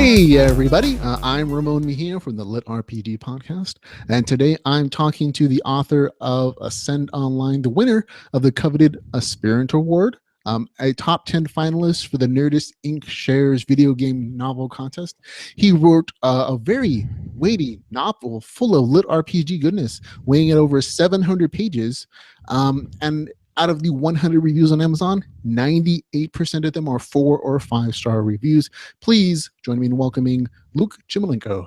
Hey everybody, I'm Ramon Mejia from the LitRPG podcast, and today I'm talking to the author of Ascend Online, the winner of the coveted Aspirant Award, a top 10 finalist for the Nerdist Inc. Shares video game novel contest. He wrote a very weighty novel full of LitRPG goodness, weighing at over 700 pages, and out of the 100 reviews on Amazon, 98% of them are 4 or 5-star reviews. Please join me in welcoming Luke Chmilenko.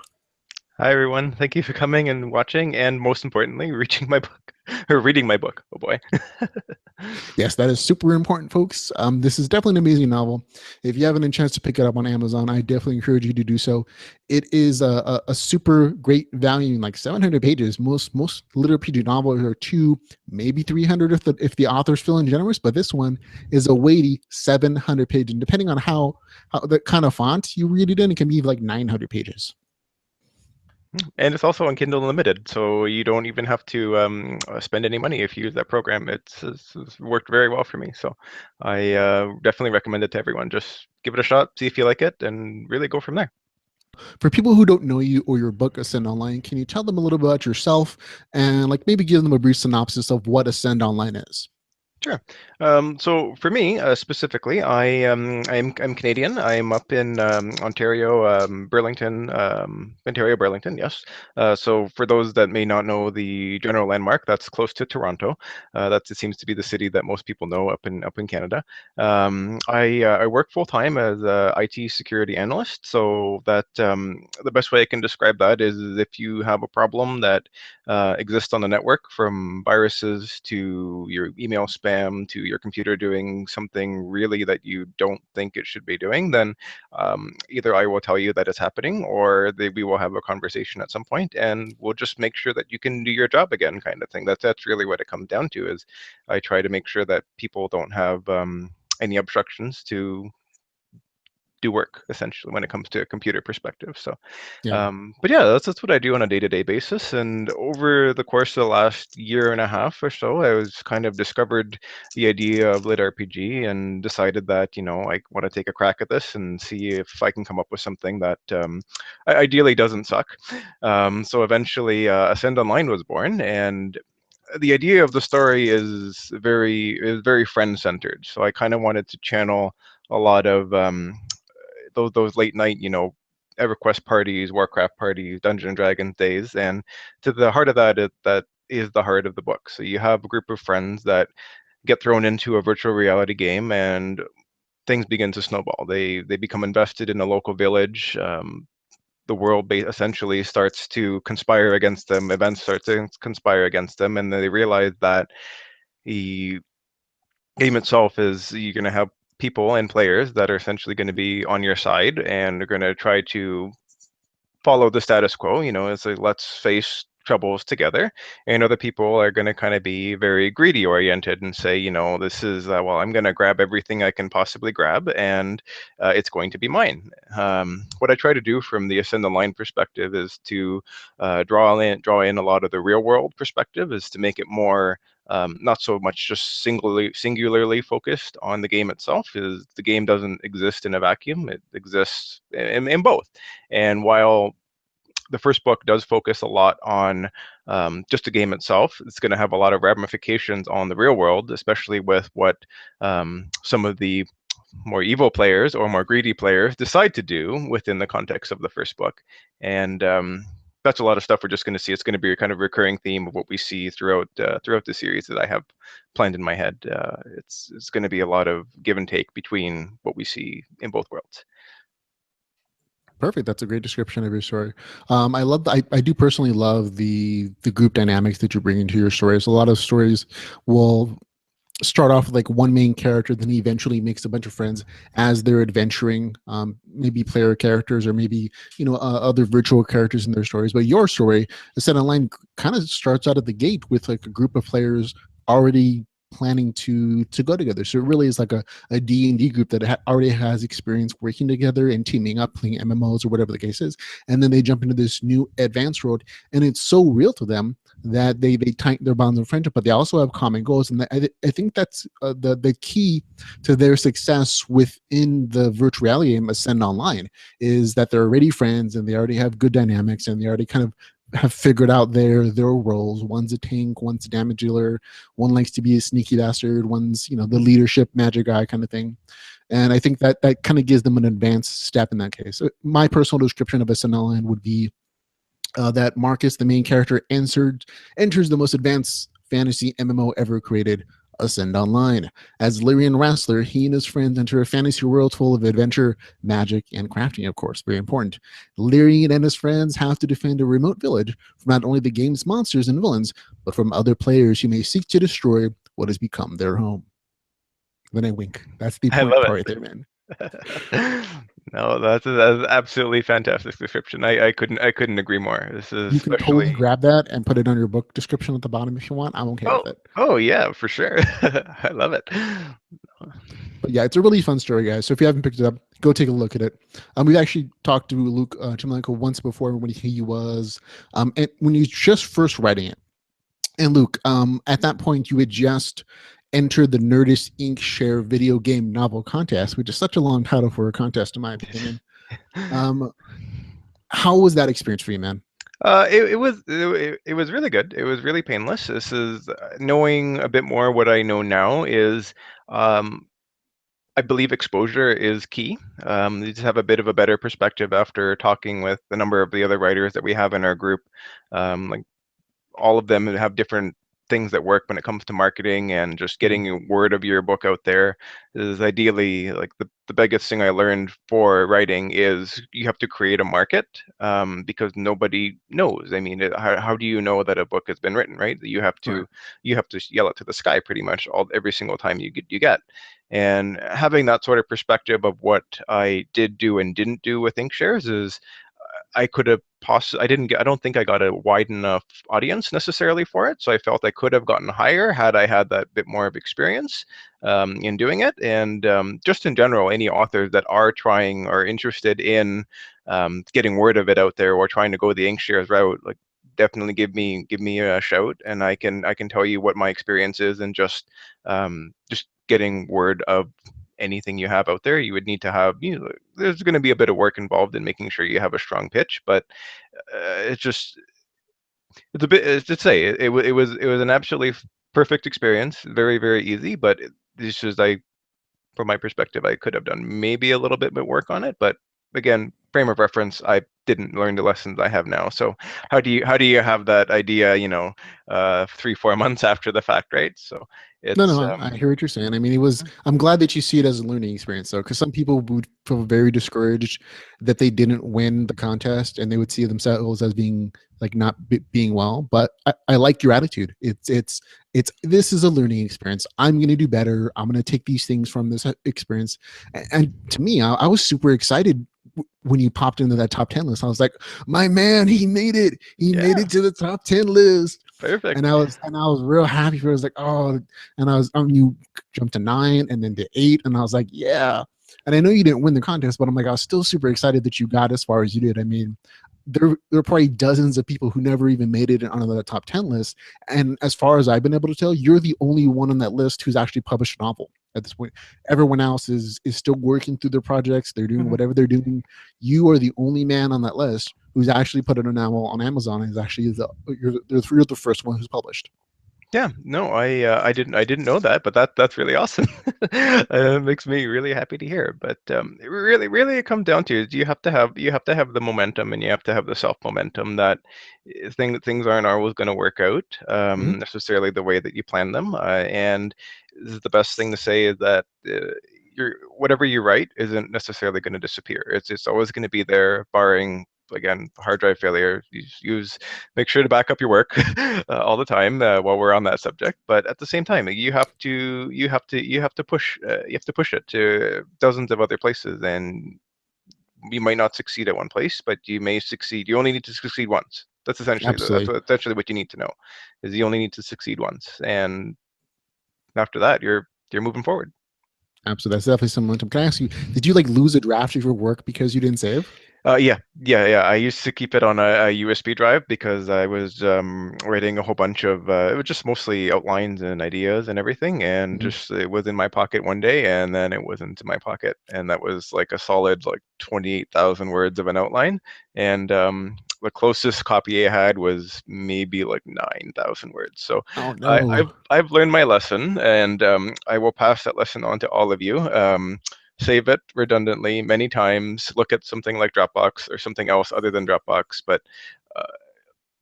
Hi everyone, thank you for coming and watching, and most importantly, reading my book, or reading my book. Oh boy. Yes, that is super important, folks. This is definitely an amazing novel. If you haven't a chance to pick it up on Amazon, I definitely encourage you to do so. It is a super great value, like 700 pages. Most LitRPG novels are 2, maybe 300 if the author's feeling generous, but this one is a weighty 700 pages. And depending on how the kind of font you read it in, it can be like 900 pages. And it's also on Kindle Unlimited, so you don't even have to spend any money if you use that program. It's worked very well for me, so I definitely recommend it to everyone. Just give it a shot, see if you like it, and really go from there. For people who don't know you or your book Ascend Online, can you tell them a little bit about yourself and like maybe give them a brief synopsis of what Ascend Online is? Sure. So for me specifically, I'm Canadian. I'm up in Ontario, Burlington, Ontario, Burlington. Yes. So for those that may not know the general landmark, that's close to Toronto. It seems to be the city that most people know up in Canada. I work full time as a IT security analyst. So that the best way I can describe that is if you have a problem that exists on the network, from viruses to your email spam to your computer doing something really that you don't think it should be doing, then either I will tell you that it's happening, or we will have a conversation at some point, and we'll just make sure that you can do your job again, kind of thing. That's really what it comes down to. Is I try to make sure that people don't have any obstructions to do work, essentially, when it comes to a computer perspective. So Yeah. but yeah, that's what I do on a day-to-day basis. And over the course of the last year and a half or so, I was kind of discovered the idea of LitRPG and decided that, I want to take a crack at this and see if I can come up with something that ideally doesn't suck. So eventually Ascend Online was born, and the idea of the story is very friend-centered. So I kind of wanted to channel a lot of those late night, EverQuest parties, Warcraft parties, Dungeons and Dragons days, and to the heart of that is the heart of the book. So you have a group of friends that get thrown into a virtual reality game, and things begin to snowball. They become invested in a local village. The world essentially starts to conspire against them. Events start to conspire against them, and they realize that the game itself is, you're going to have people and players that are essentially going to be on your side and are going to try to follow the status quo. It's like, let's face troubles together. And other people are going to kind of be very greedy oriented and say, this is, well, I'm going to grab everything I can possibly grab, and it's going to be mine. What I try to do from the Ascend Online perspective is to draw in a lot of the real world perspective, is to make it more not so much just singularly focused on the game itself. Is the game doesn't exist in a vacuum. It exists in both. And while the first book does focus a lot on just the game itself, it's going to have a lot of ramifications on the real world, especially with what some of the more evil players or more greedy players decide to do within the context of the first book. And that's a lot of stuff we're just going to see. It's going to be a kind of recurring theme of what we see throughout the series that I have planned in my head. It's going to be a lot of give and take between what we see in both worlds. Perfect. That's a great description of your story. I love. I do personally love the group dynamics that you bring into your stories. A lot of stories will start off with like one main character, then he eventually makes a bunch of friends as they're adventuring, maybe player characters or maybe other virtual characters in their stories. But your story, Ascend Online, kind of starts out at the gate with like a group of players already planning to go together. So it really is like a D&D group that already has experience working together and teaming up, playing MMOs or whatever the case is, and then they jump into this new advanced world, and it's so real to them that they tighten their bonds of friendship, but they also have common goals, and I think that's the key to their success within the virtual reality game Ascend Online, is that they're already friends and they already have good dynamics and they already kind of have figured out their roles. One's a tank, one's a damage dealer, one likes to be a sneaky bastard, one's the leadership magic guy kind of thing. And I think that kind of gives them an advanced step in that case. My personal description of Ascend Online would be that Marcus, the main character, enters the most advanced fantasy MMO ever created, Ascend Online. As Lyrian Wrestler, he and his friends enter a fantasy world full of adventure, magic, and crafting, of course, very important. Lyrian and his friends have to defend a remote village from not only the game's monsters and villains, but from other players who may seek to destroy what has become their home. Then I wink. That's the I important love part right there, man. it. No, that's absolutely fantastic description. I couldn't agree more. This is You can totally especially. grab that and put it on your book description at the bottom if you want. I'm okay Oh, with it. oh yeah, for sure. I love it. But yeah, it's a really fun story, guys. So if you haven't picked it up, go take a look at it. We've actually talked to Luke Chmilenko once before when he was and when he was just first writing it. And Luke, at that point, you had just entered the Nerdist Inc. Share video game novel contest, which is such a long title for a contest, in my opinion. How was that experience for you, man? It was really good. It was really painless. This is knowing a bit more. What I know now is, I believe exposure is key. You just have a bit of a better perspective after talking with a number of the other writers that we have in our group. Like all of them have different things that work when it comes to marketing, and just getting word of your book out there is ideally like the biggest thing I learned for writing is you have to create a market, because nobody knows. I mean, how do you know that a book has been written, right? Right. You have to yell it to the sky pretty much every single time you get. And having that sort of perspective of what I did do and didn't do with Inkshares is, I could have I don't think I got a wide enough audience necessarily for it. So I felt I could have gotten higher had I had that bit more of experience in doing it. And just in general, any authors that are trying or interested in getting word of it out there, or trying to go the Inkshares route, like definitely give me a shout, and I can tell you what my experience is. And just getting word of anything you have out there, you would need to have, there's going to be a bit of work involved in making sure you have a strong pitch, but it's just, it's a bit, to say it was an absolutely perfect experience, very, very easy. But it's just, from my perspective, I could have done maybe a little bit more work on it. But again, frame of reference, I didn't learn the lessons I have now. So how do you have that idea, 3-4 months after the fact, right? So No, it's no, I hear what you're saying. I mean, it was. I'm glad that you see it as a learning experience, though, because some people would feel very discouraged that they didn't win the contest, and they would see themselves as being like not being well. But I like your attitude. It's. This is a learning experience. I'm going to do better. I'm going to take these things from this experience, and to me, I was super excited when you popped into that top 10 list. I was like, my man, he made it. He made yeah, it to the top 10 list. perfect. And I was real happy for it. I was like, oh, and I was you jumped to 9 and then to 8, and I was like, yeah. And I know you didn't win the contest, but I'm like, I was still super excited that you got as far as you did. I mean, there are probably dozens of people who never even made it on the top 10 list. And as far as I've been able to tell, you're the only one on that list who's actually published a novel at this point. Everyone else is still working through their projects. They're doing Mhm. whatever they're doing. You are the only man on that list who's actually put in a novel on Amazon, and is actually you're the first one who's published. Yeah, no, I didn't know that, but that's really awesome. Makes me really happy to hear. But really, it comes down to is you have to have the momentum, and you have to have the self momentum that things aren't always going to work out Mhm. necessarily the way that you plan them. And this is the best thing to say is that whatever you write isn't necessarily going to disappear. It's always going to be there, barring, again, hard drive failure. Make sure to back up your work all the time, while we're on that subject. But at the same time, you have to push it to dozens of other places. And you might not succeed at one place, but you may succeed. You only need to succeed once. That's Absolutely. essentially what you need to know, is you only need to succeed once. And after that, you're moving forward. Absolutely, that's definitely some momentum. Can I ask you, did you like lose a draft of your work because you didn't save? Yeah. I used to keep it on a USB drive because I was writing a whole bunch of it was just mostly outlines and ideas and everything, and Mhm. just it was in my pocket one day, and then it wasn't in my pocket, and that was like a solid like 28,000 words of an outline, and the closest copy I had was maybe like 9,000 words. So Oh I, no. I've learned my lesson, and I will pass that lesson on to all of you. Save it redundantly many times. Look at something like Dropbox or something else other than Dropbox, but uh,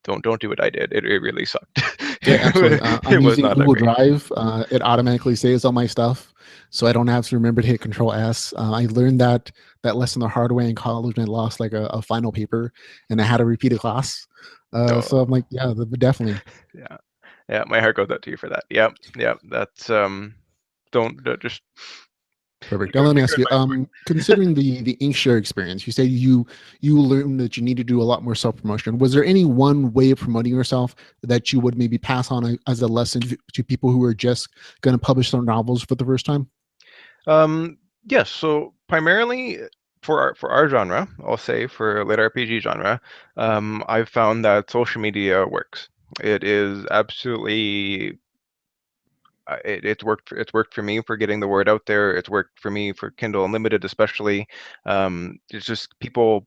don't do what I did. It really sucked. Yeah, absolutely. I'm It was using not that Google great. Drive. It automatically saves all my stuff, so I don't have to remember to hit Control S. I learned that lesson the hard way in college when I lost like a final paper, and I had to repeat a class. So Oh, I'm like, yeah, definitely. yeah, yeah. My heart goes out to you for that. Yeah, yeah. That's don't just Perfect. Now you're let me ask you're in you. my Considering the Inkshare experience, you say you learned that you need to do a lot more self promotion. Was there any one way of promoting yourself that you would maybe pass on as a lesson to people who are just going to publish their novels for the first time? Yes, so primarily for our genre, I'll say for lit RPG genre, I've found that social media works. It is absolutely it's worked for me for getting the word out there. It's worked for me for Kindle Unlimited, especially. It's just people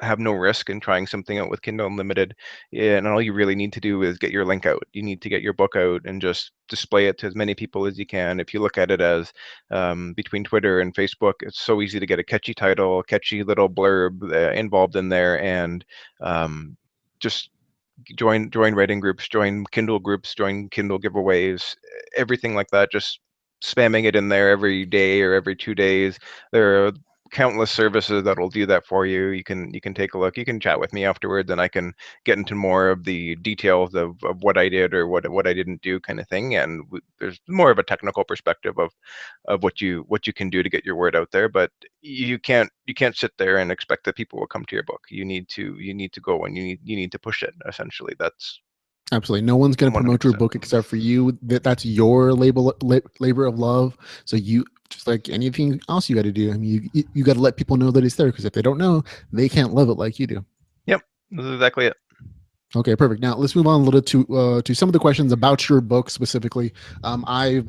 have no risk in trying something out with Kindle Unlimited, and all you really need to do is get your link out. You need to get your book out and just display it to as many people as you can. If you look at it as between Twitter and Facebook, it's so easy to get a catchy title, catchy little blurb involved in there, and just join writing groups, join Kindle groups, join Kindle giveaways, everything like that. Just spamming it in there every day or every 2 days. There are countless services that'll do that for you. You can take a look. You can chat with me afterwards, and I can get into more of the details of what I did or what I didn't do, kind of thing. And there's more of a technical perspective of what you can do to get your word out there. But you can't sit there and expect that people will come to your book. You need to go, and you need to push it. Essentially, that's Absolutely. No one's going to promote your 100%. book except for you. That's your labor of love. So you, just like anything else you got to do. I mean, you got to let people know that it's there, because if they don't know, they can't love it like you do. Yep, this is exactly it. Okay, perfect. Now let's move on a little to some of the questions about your book specifically. I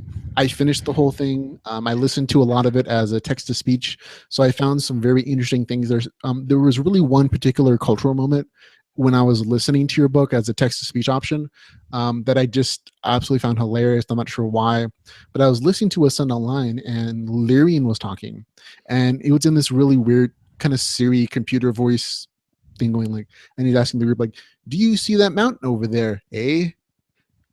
finished the whole thing. I listened to a lot of it as a text to speech, so I found some very interesting things. There was really one particular cultural moment when I was listening to your book as a text to speech option that I just absolutely found hilarious. I'm not sure why, but I was listening to a son online and Lyrian was talking, and it was in this really weird kind of Siri computer voice thing going like, and he's asking the group like, do you see that mountain over there, eh?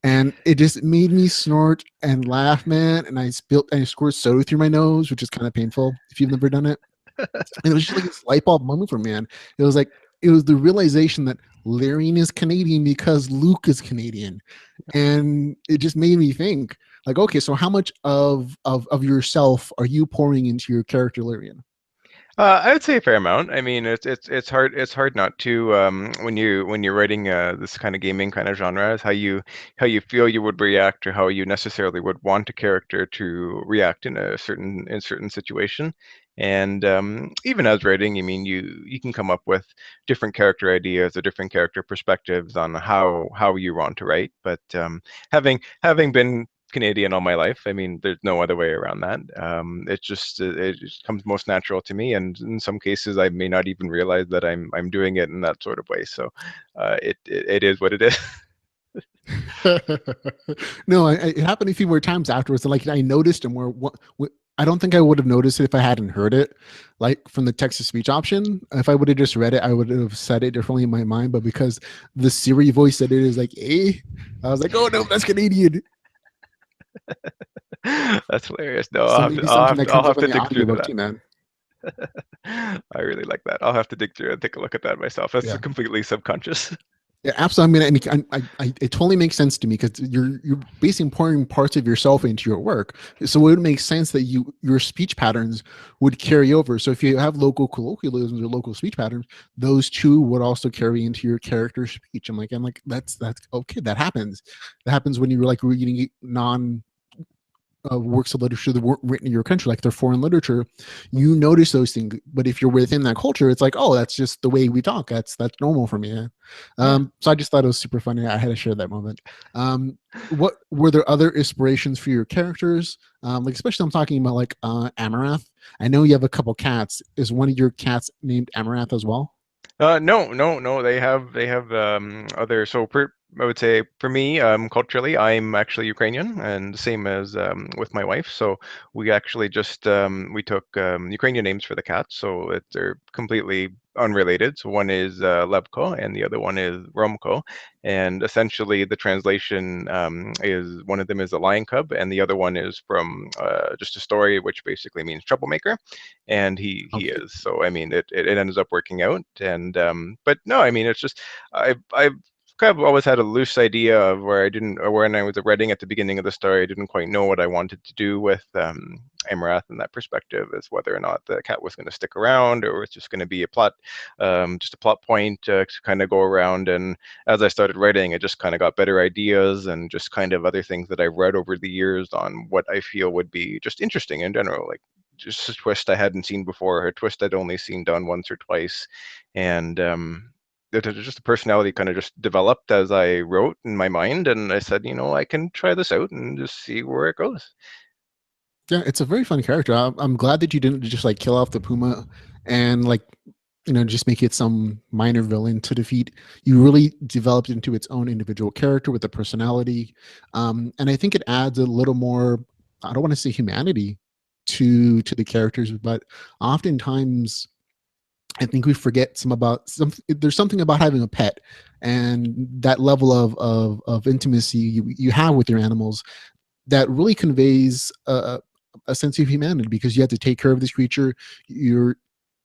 And it just made me snort and laugh, man. And I squirted soda through my nose, which is kind of painful if you've never done it. And it was just like this light bulb moment for me, man. It was like, it was the realization that Larian is Canadian because Luke is Canadian. And it just made me think, like, okay, so how much of yourself are you pouring into your character Larian? I would say a fair amount. I mean, it's hard not to when you're writing this kind of gaming kind of genre, is how you feel you would react, or how you necessarily would want a character to react in a certain situation. And even as writing, I mean, you can come up with different character ideas or different character perspectives on how you want to write. But having been Canadian all my life. I mean, there's no other way around that. It just comes most natural to me, and in some cases, I may not even realize that I'm doing it in that sort of way. So, it is what it is. No, it happened a few more times afterwards. And like I noticed, and I don't think I would have noticed it if I hadn't heard it, like from the text to speech option. If I would have just read it, I would have said it differently in my mind. But because the Siri voice said it is like, eh, I was like, oh no, that's Canadian. That's hilarious. No, So maybe I'll something have that to, I'll comes up have in to the dig through audiobook that. too, man. I really like that. I'll have to dig through and take a look at that myself. That's Yeah. completely subconscious. Yeah, absolutely. I mean, it totally makes sense to me because you're basically pouring parts of yourself into your work. So it would make sense that your speech patterns would carry over. So if you have local colloquialisms or local speech patterns, those two would also carry into your character speech. I'm like, that's okay. That happens. That happens when you're like reading non works of literature that weren't written in your country, like they're foreign literature, you notice those things. But if you're within that culture, it's like, oh, that's just the way we talk. That's normal for me. Yeah. So I just thought it was super funny. I had to share that moment. What were there other inspirations for your characters? Like especially I'm talking about like Amarath. I know you have a couple cats. Is one of your cats named Amarath as well? No, no, no. They have other. So I would say for me, culturally, I'm actually Ukrainian, and the same as with my wife. So we actually just we took Ukrainian names for the cats, so they're completely unrelated. So one is Levko, and the other one is Romko, and essentially the translation is one of them is a lion cub, and the other one is from just a story which basically means troublemaker, and he Okay. is. So I mean, it ends up working out, and but no, I mean, it's just I've kind of always had a loose idea of where I didn't, or when I was writing at the beginning of the story, I didn't quite know what I wanted to do with Amarath in that perspective, as whether or not the cat was going to stick around or it's just going to be a plot, just a plot point to kind of go around. And as I started writing, I just kind of got better ideas and just kind of other things that I've read over the years on what I feel would be just interesting in general, like just a twist I hadn't seen before, a twist I'd only seen done once or twice, and just the personality kind of just developed as I wrote in my mind, and I said, I can try this out and just see where it goes. Yeah, it's a very fun character. I'm glad that you didn't just like kill off the puma and like just make it some minor villain to defeat. You really developed into its own individual character with a personality, and I think it adds a little more. I don't want to say humanity to the characters, but oftentimes I think we forget some about some. There's something about having a pet and that level of intimacy you have with your animals that really conveys a sense of humanity because you have to take care of this creature. You're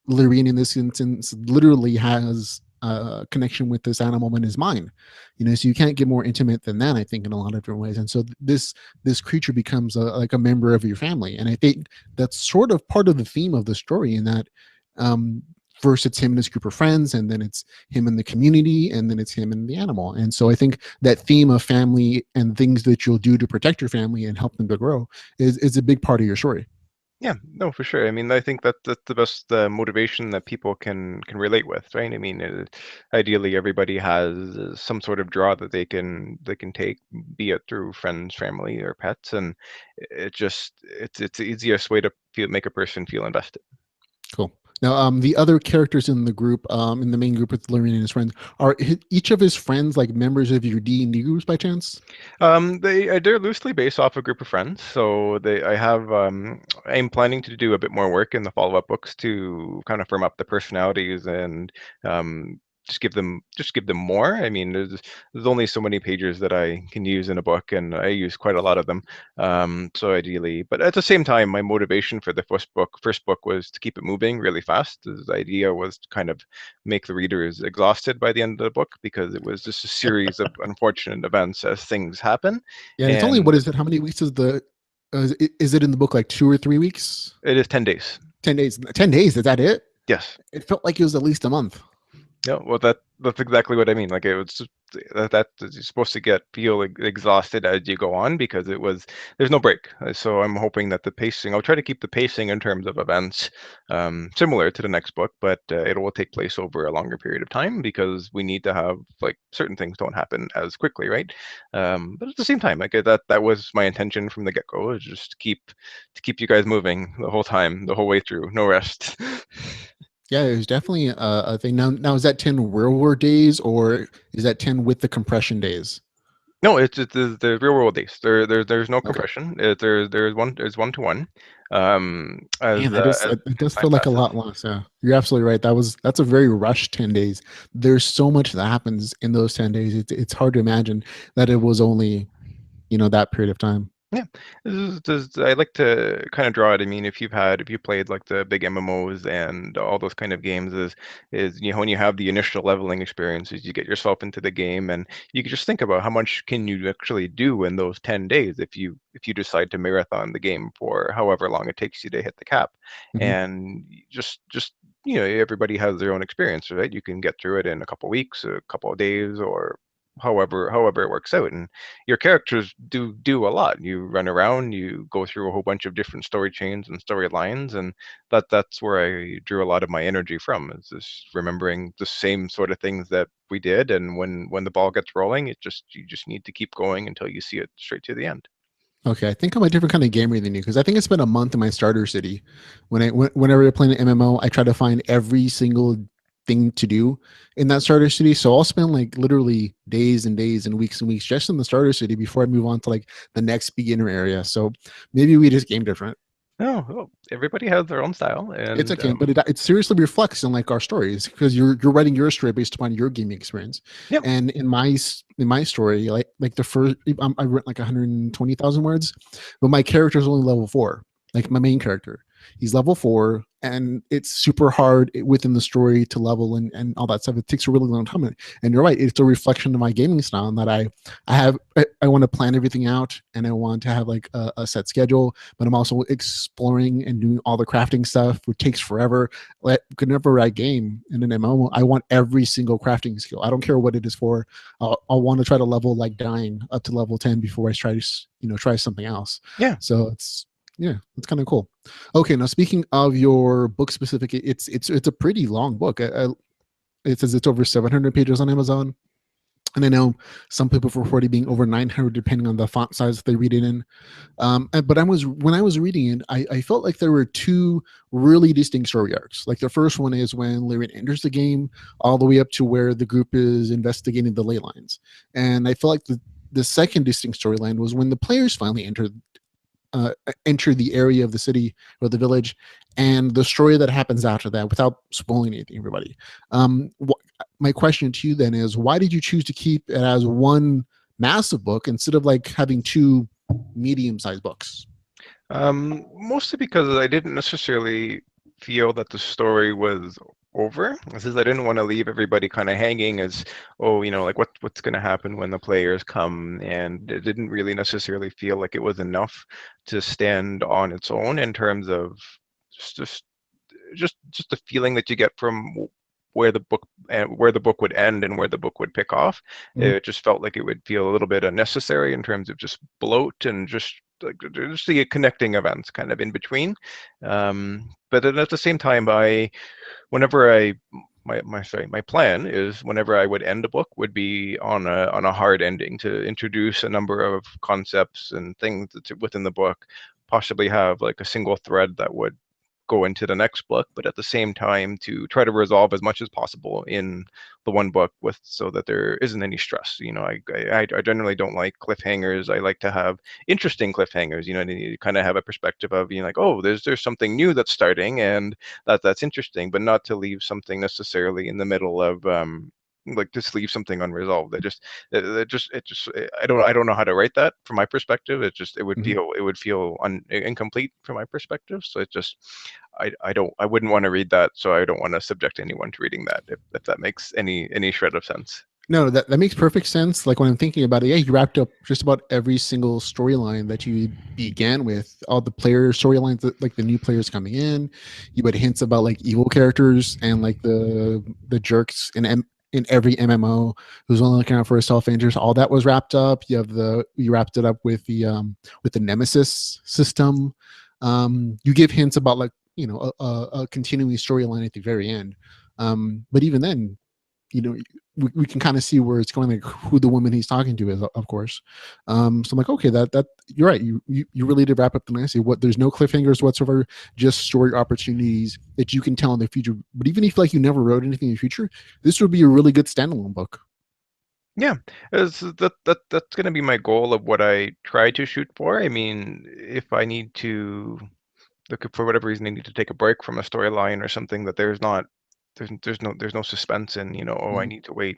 Lyrian in this instance literally has a connection with this animal in his mind, so you can't get more intimate than that, I think, in a lot of different ways. And so this creature becomes like a member of your family, and I think that's sort of part of the theme of the story in that um first it's him and his group of friends, and then it's him and the community, and then it's him and the animal. And so I think that theme of family and things that you'll do to protect your family and help them to grow is a big part of your story. Yeah, no, for sure. I mean, I think that's the best motivation that people can relate with, right? I mean, ideally, everybody has some sort of draw that they can take, be it through friends, family, or pets, and it's the easiest way to make a person feel invested. Cool. Now, the other characters in the group, in the main group with Lorraine and his friends, are each of his friends like members of your D&D groups by chance? They're loosely based off a group of friends. So I'm planning to do a bit more work in the follow-up books to kind of firm up the personalities and um, just give them more. I mean, there's only so many pages that I can use in a book, and I use quite a lot of them. So ideally, but at the same time, my motivation for the first book was to keep it moving really fast. The idea was to kind of make the readers exhausted by the end of the book because it was just a series of unfortunate events as things happen. Yeah, and it's only, what And is it? How many weeks is the? Is it in the book like 2 or 3 weeks? it is 10 days. 10 days. 10 days. Is that it? Yes. It felt like it was at least a month. No, well, that's exactly what I mean. Like it was that you're supposed to feel exhausted as you go on because there's no break. So I'm hoping that the pacing. I'll try to keep the pacing in terms of events similar to the next book, but it will take place over a longer period of time because we need to have like certain things don't happen as quickly, right? But at the same time, like that was my intention from the get go, is just to keep you guys moving the whole time, the whole way through, no rest. Yeah, it was definitely a thing. Now, is that 10 real world days or is that 10 with the compression days? No, it's the real world days. There's no Okay. compression. There's one to one. Man, that is As it does time feel like a passes. lot less. Yeah, you're absolutely right. That's a very rushed 10 days. There's so much that happens in those 10 days. It's hard to imagine that it was only that period of time. Yeah, I like to kind of draw it. I mean, if you played like the big MMOs and all those kind of games, is when you have the initial leveling experiences, you get yourself into the game, and you can just think about how much can you actually do in those 10 days if you decide to marathon the game for however long it takes you to hit the cap, Mhm. and just everybody has their own experience, right? You can get through it in a couple weeks, a couple of days, or however it works out. And your characters do a lot. You run around, you go through a whole bunch of different story chains and storylines, and that's where I drew a lot of my energy from, is just remembering the same sort of things that we did. And when the ball gets rolling, you just need to keep going until you see it straight to the end. Okay, I think I'm a different kind of gamer than you because I think it's been a month in my starter city. Whenever you're playing an MMO, I try to find every single thing to do in that starter city. So I'll spend like literally days and days and weeks just in the starter city before I move on to like the next beginner area. So maybe we just game different. No, well, everybody has their own style, It's and okay, but it seriously reflects in like our stories because you're writing your story based upon your gaming experience. yep. And in my story, like the first, I wrote like 120,000 words, but my character is only level 4. Like my main character, he's level 4, and it's super hard within the story to level and all that stuff. It takes a really long time. And you're right, it's a reflection of my gaming style, and that I want to plan everything out, and I want to have like a set schedule, but I'm also exploring and doing all the crafting stuff, which takes forever. Like whenever I game in an MMO, I want every single crafting skill. I don't care what it is for. I'll want to try to level like dying up to level 10 before I try to try something else. Yeah. So it's kind of cool. Okay, now speaking of your book specific, it's a pretty long book. It says it's over 700 pages on Amazon. And I know some people report it being over 900, depending on the font size that they read it in. But when I was reading it, I felt like there were two really distinct story arcs. Like the first one is when Lyrian enters the game, all the way up to where the group is investigating the ley lines. And I felt like the second distinct storyline was when the players finally enter the area of the city or the village, and the story that happens after that, without spoiling anything, everybody. My question to you then is, why did you choose to keep it as one massive book instead of like having two medium-sized books? Mostly because I didn't necessarily feel that the story was over. This is, I didn't want to leave everybody kind of hanging as, oh, like what's going to happen when the players come, and it didn't really necessarily feel like it was enough to stand on its own in terms of just just just the feeling that you get from where the book would end and where the book would pick off. Mhm. It just felt like it would feel a little bit unnecessary in terms of just bloat and just like just the connecting events kind of in between. But then at the same time, whenever I my plan is whenever I would end a book would be on a hard ending, to introduce a number of concepts and things within the book, possibly have like a single thread that would go into the next book, but at the same time to try to resolve as much as possible in the one book, with so that there isn't any stress. I generally don't like cliffhangers. I like to have interesting cliffhangers. You kind of have a perspective of, like, oh, there's something new that's starting, and that's interesting, but not to leave something necessarily in the middle of like just leave something unresolved. I don't know how to write that from my perspective. Mhm. It would feel incomplete from my perspective. So I wouldn't want to read that. So I don't want to subject anyone to reading that, if that makes any shred of sense. No, that makes perfect sense. Like when I'm thinking about it, yeah, you wrapped up just about every single storyline that you began with. All the player storylines, like the new players coming in. You had hints about like evil characters and like the jerks in every MMO who's only looking out for his self interest. All that was wrapped up. You wrapped it up with the Nemesis system. You give hints about like a continuing storyline at the very end. But even then, you know we can kind of see where it's going, like who the woman he's talking to is, of course. So I'm like, okay, that you're right, you really did wrap up the nicely. There's no cliffhangers whatsoever, just story opportunities that you can tell in the future. But even if like you never wrote anything in the future, this would be a really good standalone book. Yeah, that's going to be my goal of what I try to shoot for. I mean, if I need to look, for whatever reason, I need to take a break from a storyline or something that there's no suspense in, oh, I Mhm. need to wait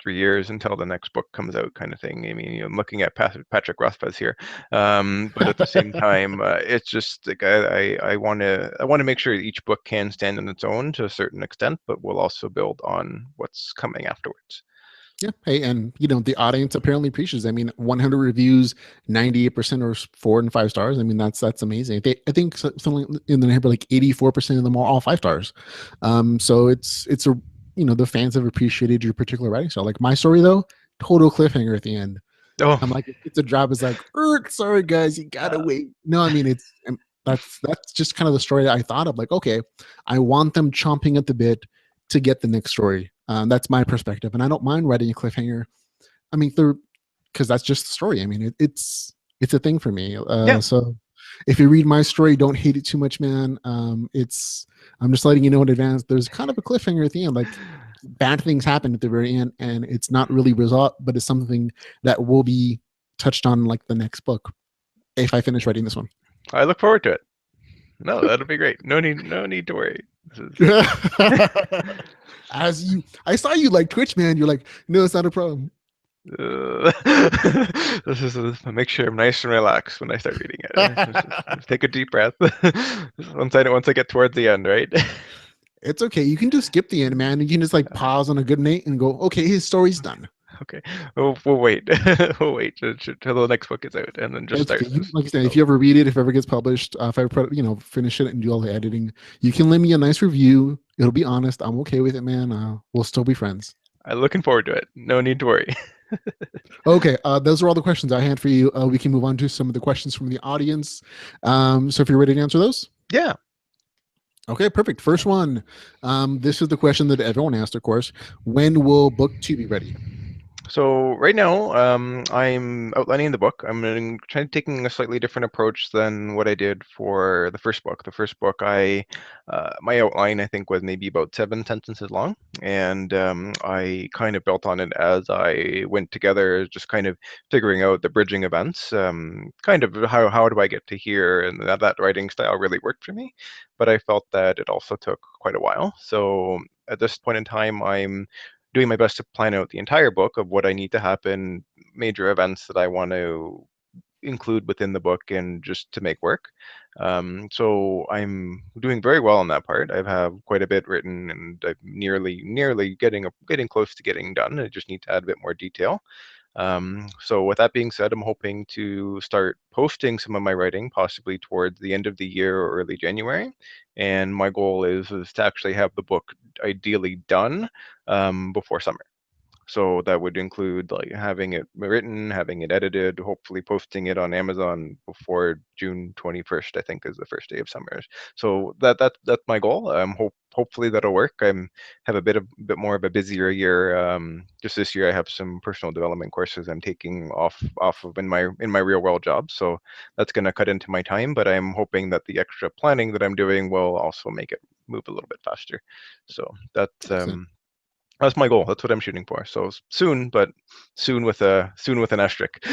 3 years until the next book comes out, kind of thing. I mean, I'm looking at Patrick Rothfuss here, but at the same time, it's just like I want to make sure each book can stand on its own to a certain extent, but will also build on what's coming afterwards. Yeah. Hey, and the audience apparently appreciates. I mean, 100 reviews, 98% are 4 and 5 stars. I mean, that's amazing. I think something in the neighborhood, like 84% of them are all 5 stars. So it's a the fans have appreciated your particular writing style. Like my story though, total cliffhanger at the end. Oh, I'm like, it's a drop. It's like, sorry guys, you gotta uh, wait. No, I mean that's just kind of the story that I thought of. Like, okay, I want them chomping at the bit to get the next story. That's my perspective, and I don't mind writing a cliffhanger. I mean, because that's just the story. I mean, it's a thing for me. yeah. So if you read my story, don't hate it too much, man. It's I'm just letting you know in advance. There's kind of a cliffhanger at the end, like bad things happen at the very end, and it's not really resolved, but it's something that will be touched on like the next book if I finish writing this one. I look forward to it. No, that'll be great. No need to worry. This I saw you like Twitch, man. You're like, no, it's not a problem. uh, this is make sure I'm nice and relaxed when I start reading it. Just take a deep breath. Once I get towards the end, right? It's okay. You can just skip the end, man. You can just like pause on a good night and go, okay, his story's done. Okay, we'll wait. We'll wait till the next book is out, and then just It's start okay. this. Like I said, if So you ever read it, if it ever gets published, if I ever, finish it and do all the editing, you can leave me a nice review. It'll be honest. I'm okay with it, man. We'll still be friends. I'm looking forward to it. No need to worry. Okay, those are all the questions I had for you. We can move on to some of the questions from the audience. So if you're ready to answer those. Yeah. Okay, perfect. First one. This is the question that everyone asked, of course. When will book two be ready? So right now, I'm outlining the book. I'm trying taking a slightly different approach than what I did for the first book. The first book, my outline I think was maybe about 7 sentences long, and I kind of built on it as I went together, just kind of figuring out the bridging events, kind of how do I get to here, and that writing style really worked for me. But I felt that it also took quite a while. So at this point in time, I'm doing my best to plan out the entire book of what I need to happen, major events that I want to include within the book, and just to make work. So I'm doing very well on that part. I have quite a bit written, and I'm nearly getting close to getting done. I just need to add a bit more detail. So with that being said, I'm hoping to start posting some of my writing possibly towards the end of the year or early January. And my goal is to actually have the book ideally done before summer. So that would include like having it written, having it edited, hopefully posting it on Amazon before June 21st, I think is the first day of summer. So that's my goal. Hopefully that'll work. I'm have a bit more of a busier year. Just this year I have some personal development courses I'm taking off of in my real world job. So that's going to cut into my time, but I'm hoping that the extra planning that I'm doing will also make it move a little bit faster. So Excellent. that's my goal. That's what I'm shooting for. So soon, but soon with an asterisk.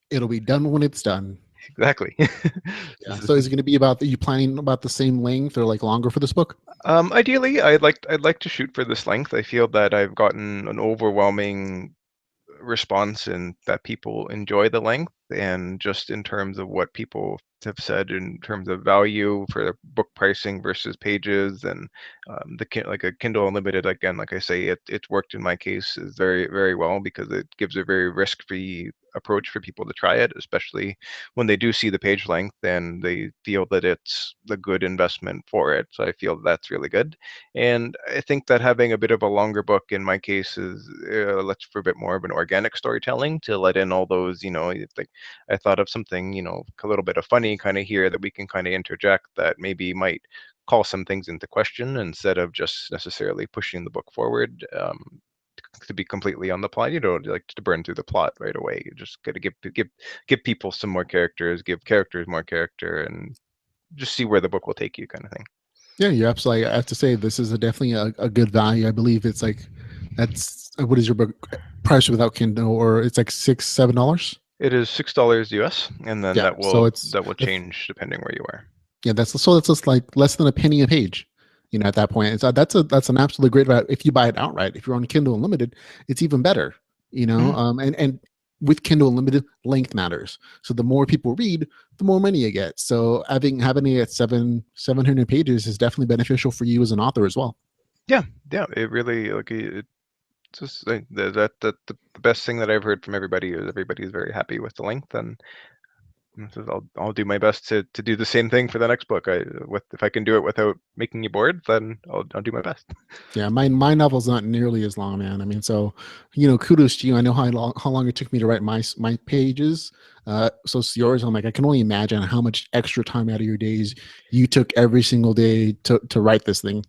It'll be done when it's done. Exactly. Yeah. So is it going to be about you planning about the same length or like longer for this book? Ideally, I'd like to shoot for this length. I feel that I've gotten an overwhelming response and that people enjoy the length, and just in terms of what people have said in terms of value for the book pricing versus pages, and like a Kindle Unlimited, again, like I say, it's worked in my case is very well because it gives a very risk-free approach for people to try it, especially when they do see the page length and they feel that it's a good investment for it. So I feel that's really good. And I think that having a bit of a longer book in my case is lets for a bit more of an organic storytelling to let in all those, like I thought of something, a little bit of funny kind of here that we can kind of interject that maybe might call some things into question instead of just necessarily pushing the book forward. To be completely on the plot, you don't like to burn through the plot right away. You just got to give people some more characters, give characters more character, and just see where the book will take you, kind of thing. Yeah, you're absolutely. I have to say, this is definitely a good value. I believe it's like that's what is your book price without Kindle, or it's like $6, $7. It is $6 US, and then Yeah, so that will it's change depending where you are. yeah, that's just like less than a penny a page. At that point, it's that's an absolutely great value if you buy it outright. If you're on Kindle Unlimited, it's even better. Mhm. And with Kindle Unlimited, length matters. So the more people read, the more money you get. So having it at 700 pages is definitely beneficial for you as an author as well. Yeah, yeah. It really like it's just the best thing that I've heard from everybody is everybody is very happy with the length, and I'll do my best to do the same thing for the next book. If I can do it without making you bored, then I'll do my best. Yeah, my novel's not nearly as long, man. I mean, so kudos to you. I know how long it took me to write my pages. So it's yours. I'm like, I can only imagine how much extra time out of your days you took every single day to write this thing.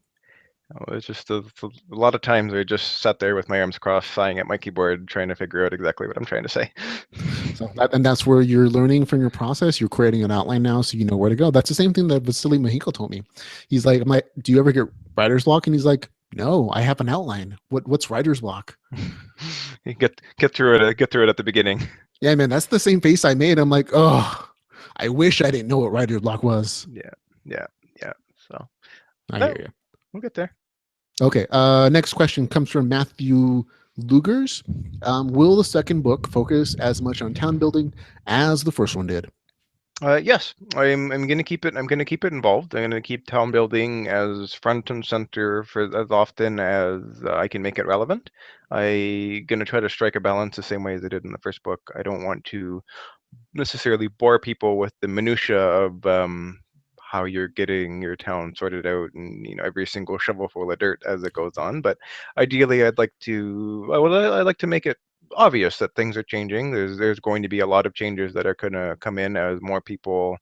It's just a lot of times I just sat there with my arms crossed, sighing at my keyboard, trying to figure out exactly what I'm trying to say. That's where you're learning from your process. You're creating an outline now, so you know where to go. That's the same thing that Vasily Mehiko told me. He's like, I'm like, do you ever get writer's block? And he's like, no, I have an outline. What's writer's block? You get through it. Get through it at the beginning. Yeah, man, that's the same face I made. I'm like, oh, I wish I didn't know what writer's block was. Yeah, yeah, yeah. So I no, hear you. we'll get there. Okay. Next question comes from Matthew Lugers. Will the second book focus as much on town building as the first one did? Yes, I'm gonna keep it. I'm gonna keep it involved. I'm gonna keep town building as front and center for as often as I can make it relevant. I'm gonna try to strike a balance the same way as I did in the first book. I don't want to necessarily bore people with the minutia of how you're getting your town sorted out and every single shovelful of dirt as it goes on. But ideally, I'd like to make it obvious that things are changing. There's going to be a lot of changes that are going to come in as more people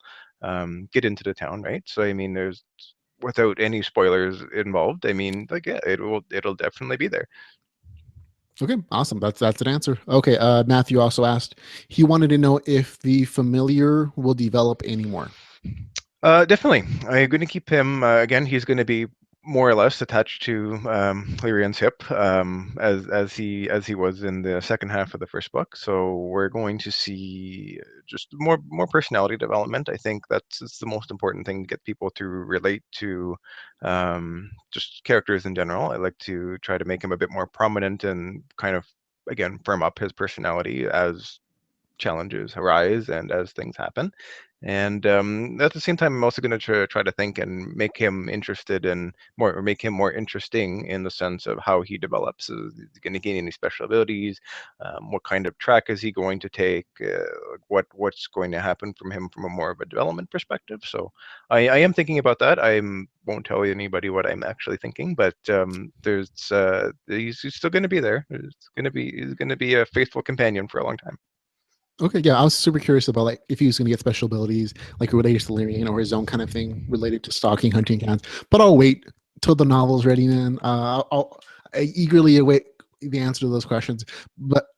get into the town, right? So I mean, there's without any spoilers involved. I mean, like yeah, it'll definitely be there. Okay, awesome. That's an answer. Okay. Matthew also asked. He wanted to know if the familiar will develop anymore. Definitely. I'm going to keep him. Again, he's going to be more or less attached to Lyrian's hip, as he was in the second half of the first book. So we're going to see just more personality development. I think it's the most important thing to get people to relate to just characters in general. I like to try to make him a bit more prominent and kind of again firm up his personality as challenges arise and as things happen. And at the same time, I'm also going to try to think and make him interested in more, or make him more interesting in the sense of how he develops. Is he going to gain any special abilities? What kind of track is he going to take? What's going to happen from him from a more of a development perspective? So I am thinking about that. I won't tell anybody what I'm actually thinking, but he's still going to be there. He's going to be a faithful companion for a long time. Okay, yeah, I was super curious about like if he was going to get special abilities like related to Lyrian or his own kind of thing related to stalking, hunting cats. But I'll wait till the novel's ready, man. I eagerly await the answer to those questions. But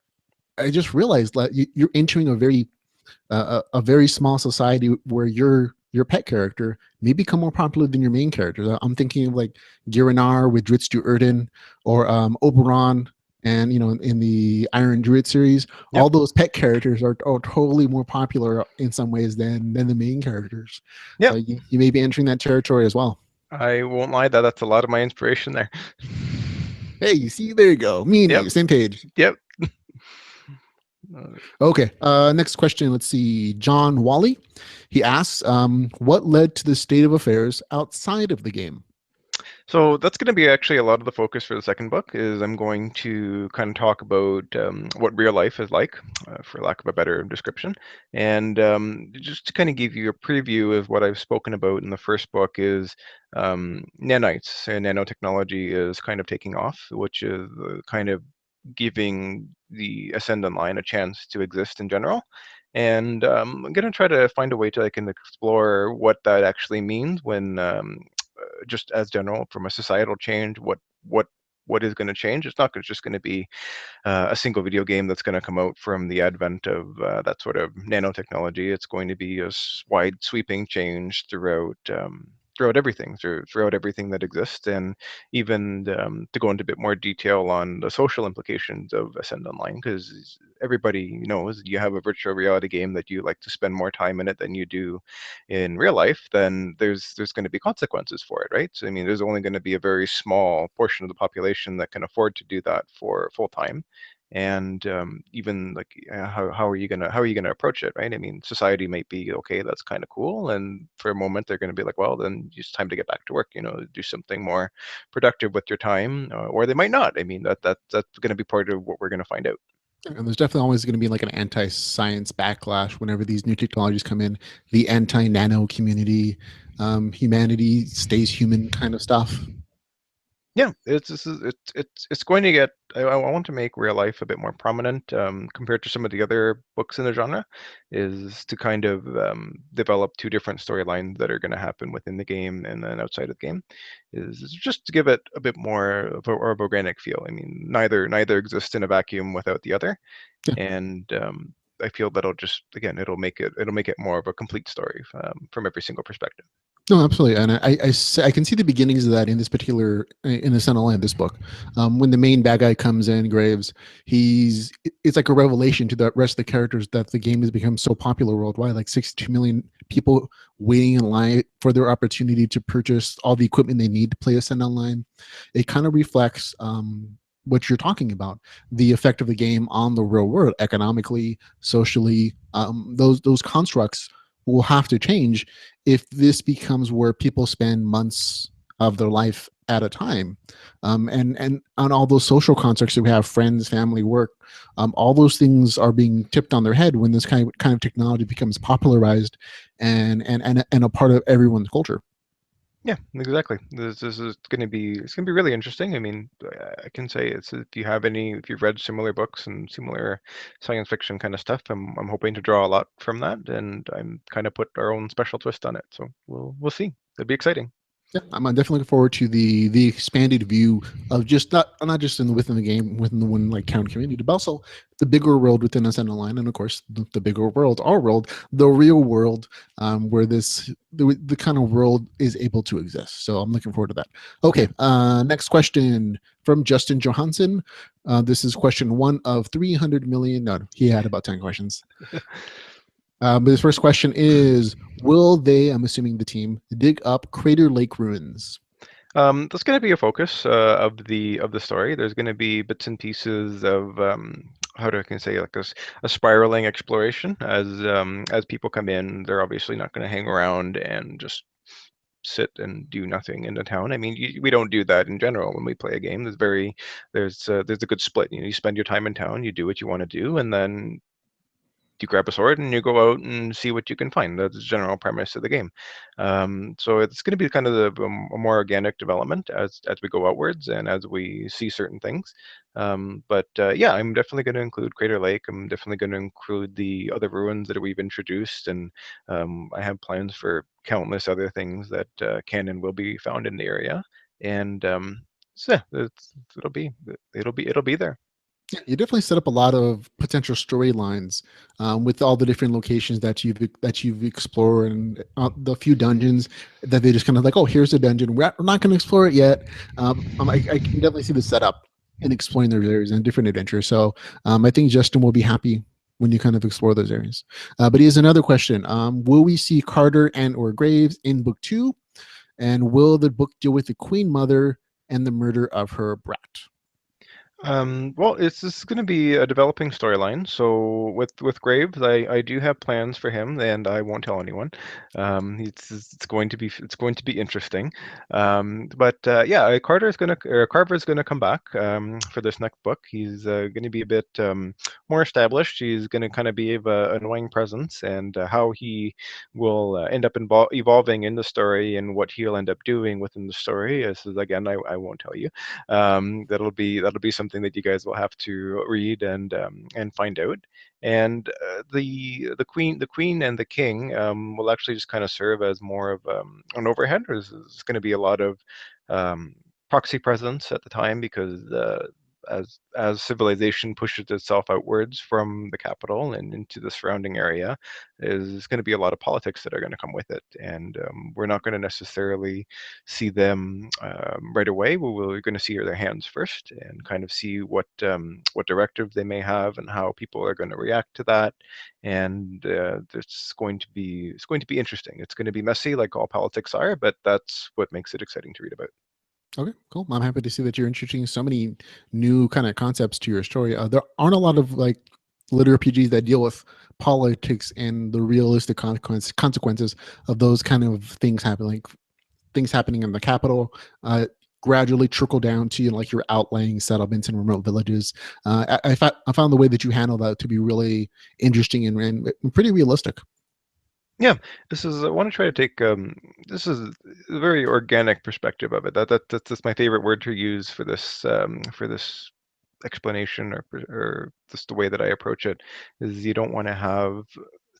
I just realized that you're entering a very small society where your pet character may become more popular than your main character. I'm thinking of like Girinar with Dritz Erden or Oberon and in the Iron Druid series, Yep. all those pet characters are totally more popular in some ways than the main characters. So Yep. you may be entering that territory as well. I won't lie, that's a lot of my inspiration there. Hey, you see, there you go. Me and Yep. you, same page. Yep. Okay. Next question. Let's see. John Wally. He asks, what led to the state of affairs outside of the game? So that's going to be actually a lot of the focus for the second book. Is I'm going to kind of talk about what real life is like, for lack of a better description, and just to kind of give you a preview of what I've spoken about in the first book is nanites and nanotechnology is kind of taking off, which is kind of giving the Ascendant line a chance to exist in general. And I'm going to try to find a way to I can explore what that actually means when just as general from a societal change, what is going to change. It's not just going to be a single video game that's going to come out from the advent of that sort of nanotechnology. It's going to be a wide sweeping change throughout everything, throughout everything that exists, and even to go into a bit more detail on the social implications of Ascend Online, because everybody knows you have a virtual reality game that you like to spend more time in it than you do in real life, then there's going to be consequences for it, right? So I mean, there's only going to be a very small portion of the population that can afford to do that for full time, and even like how are you gonna approach it, right? I mean, society might be okay, that's kind of cool, and for a moment they're going to be like, well, then it's time to get back to work, do something more productive with your time, or they might not. I mean, that's going to be part of what we're going to find out. And there's definitely always going to be like an anti-science backlash whenever these new technologies come in. The anti-nano community, humanity stays human kind of stuff. Yeah, it's going to get. I want to make real life a bit more prominent compared to some of the other books in the genre. Is to kind of develop two different storylines that are going to happen within the game and then outside of the game. Is just to give it a bit more of organic feel. I mean, neither exists in a vacuum without the other, Yeah. and I feel that'll just again it'll make it more of a complete story from every single perspective. No, absolutely, and I can see the beginnings of that in this particular in the Standalone, this book. When the main bad guy comes in, Graves, it's like a revelation to the rest of the characters that the game has become so popular worldwide. Like 62 million people waiting in line for their opportunity to purchase all the equipment they need to play Ascend Online. It kind of reflects what you're talking about, the effect of the game on the real world, economically, socially. Those constructs will have to change if this becomes where people spend months of their life at a time, and on all those social contexts that we have, friends, family, work, all those things are being tipped on their head when this kind of technology becomes popularized and a part of everyone's culture. Yeah, exactly. This is going to be it's going to be really interesting. I mean, I can say it's if you've read similar books and similar science fiction kind of stuff, I'm hoping to draw a lot from that, and I'm kind of put our own special twist on it. So we'll see. It'll be exciting. Yeah, I'm definitely looking forward to the expanded view of just not just within the game, within the one like town community, but also the bigger world within Ascend Online, and of course the bigger world, our world, the real world, where the kind of world is able to exist. So I'm looking forward to that. Okay, next question from Justin Johansson. This is question one of 300 million. No, he had about 10 questions. But his first question is: will they, I'm assuming the team, dig up Crater Lake ruins? That's going to be a focus of the story. There's going to be bits and pieces of how do I can say like a spiraling exploration as people come in. They're obviously not going to hang around and just sit and do nothing in the town. I mean, we don't do that in general when we play a game. There's a good split. You know, you spend your time in town, you do what you want to do, and then you grab a sword and you go out and see what you can find. That's the general premise of the game. So it's going to be kind of a more organic development as we go outwards and as we see certain things. But yeah, I'm definitely going to include Crater Lake. I'm definitely going to include the other ruins that we've introduced, and I have plans for countless other things that can and will be found in the area. And so yeah, it'll be there. Yeah, you definitely set up a lot of potential storylines with all the different locations that you've explored and the few dungeons that they just kind of like, oh, here's a dungeon. We're not going to explore it yet. I can definitely see the setup and exploring those areas and different adventures. So I think Justin will be happy when you kind of explore those areas. But he has another question: will we see Carter and or Graves in book two? And will the book deal with the Queen Mother and the murder of her brat? Well, this is going to be a developing storyline. So with Graves, I do have plans for him, and I won't tell anyone. It's going to be interesting. But yeah, Carver is gonna come back for this next book. He's going to be a bit more established. He's going to kind of be an annoying presence, and how he will end up evolving in the story and what he'll end up doing within the story. This is again, I won't tell you. That'll be something that you guys will have to read and find out. And the queen and the king will actually just kind of serve as more of an overhead. There's going to be a lot of um, proxy presence at the time because as civilization pushes itself outwards from the capital and into the surrounding area, is going to be a lot of politics that are going to come with it, and we're not going to necessarily see them right away. We're going to see their hands first and kind of see what directive they may have and how people are going to react to that. And it's going to be interesting. It's going to be messy, like all politics are, but that's what makes it exciting to read about. Okay, cool. I'm happy to see that you're introducing so many new kind of concepts to your story. There aren't a lot of like LitRPGs that deal with politics and the realistic consequences of those kind of things happening, like things happening in the capital. gradually trickle down to like your outlying settlements and remote villages. I found the way that you handle that to be really interesting and pretty realistic. Yeah, this is. I want to try to take. This is a very organic perspective of it. That's my favorite word to use for this explanation or just the way that I approach it is you don't want to have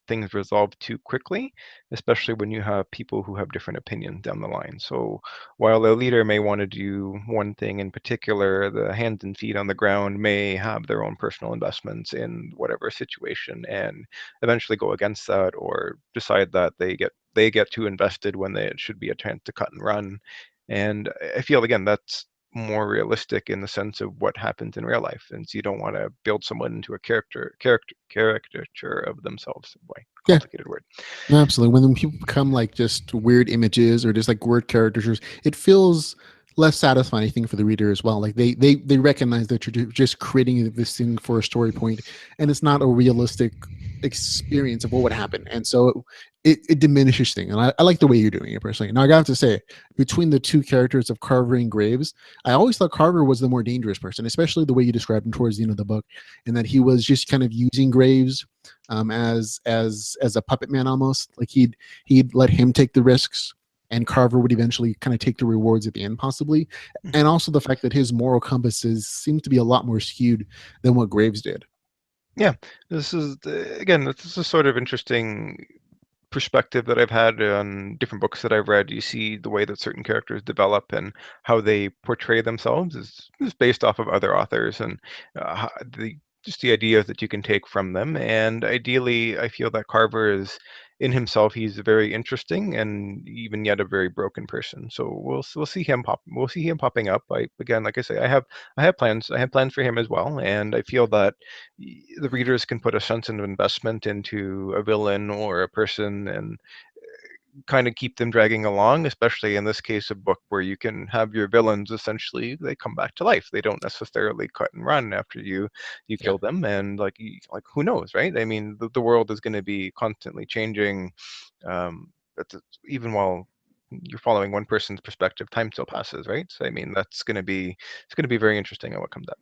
things resolved too quickly, especially when you have people who have different opinions down the line. So while a leader may want to do one thing in particular, the hands and feet on the ground may have their own personal investments in whatever situation and eventually go against that or decide that they get too invested when it should be a chance to cut and run. And I feel again that's more realistic in the sense of what happens in real life, and so you don't want to build someone into a caricature of themselves. Boy, Yeah. complicated word. Absolutely. When people become like just weird images or just like word caricatures, it feels less satisfying, I think, for the reader as well. Like they recognize that you're just creating this thing for a story point, and it's not a realistic experience of what would happen. And so it diminishes things. And I like the way you're doing it personally. Now I have to say, between the two characters of Carver and Graves, I always thought Carver was the more dangerous person, especially the way you described him towards the end of the book, and that he was just kind of using Graves as a puppet man almost. Like he'd let him take the risks, and Carver would eventually kind of take the rewards at the end, possibly. And also the fact that his moral compasses seems to be a lot more skewed than what Graves did. Yeah, this is again, this is a sort of interesting perspective that I've had on different books that I've read. You see the way that certain characters develop and how they portray themselves is based off of other authors and the just the ideas that you can take from them. And ideally, I feel that Carver is in himself. He's very interesting and even yet a very broken person. So we'll see him popping up. Again, like I say, I have plans. I have plans for him as well, and I feel that the readers can put a sense of investment into a villain or a person and kind of keep them dragging along, especially in this case a book where you can have your villains essentially they come back to life. They don't necessarily cut and run after you Yeah. kill them, and like who knows, right? I mean, the world is going to be constantly changing. But even while you're following one person's perspective, time still passes, right? So I mean, it's going to be very interesting on what comes up.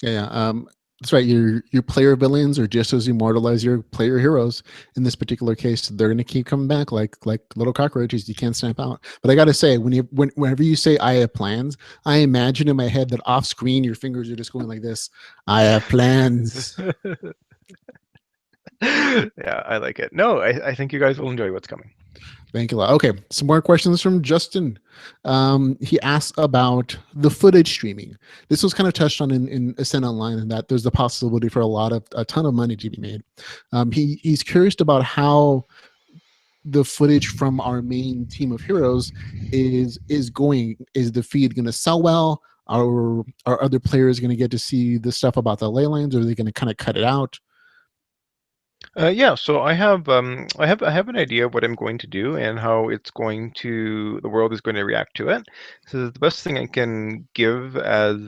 Yeah. That's right. Your player villains are just as immortal as your player heroes. In this particular case, they're going to keep coming back like little cockroaches. You can't snap out. But I got to say, whenever you say I have plans, I imagine in my head that off screen your fingers are just going like this. I have plans. Yeah, I like it. No, I think you guys will enjoy what's coming. Thank you a lot. Okay, some more questions from Justin. He asks about the footage streaming. This was kind of touched on in Ascend Online, and that there's the possibility for a ton of money to be made. He's curious about how the footage from our main team of heroes is going. Is the feed going to sell well? Are other players going to get to see the stuff about the ley lines, or are they going to kind of cut it out? Yeah, so I have an idea of what I'm going to do and how the world is going to react to it. So the best thing I can give as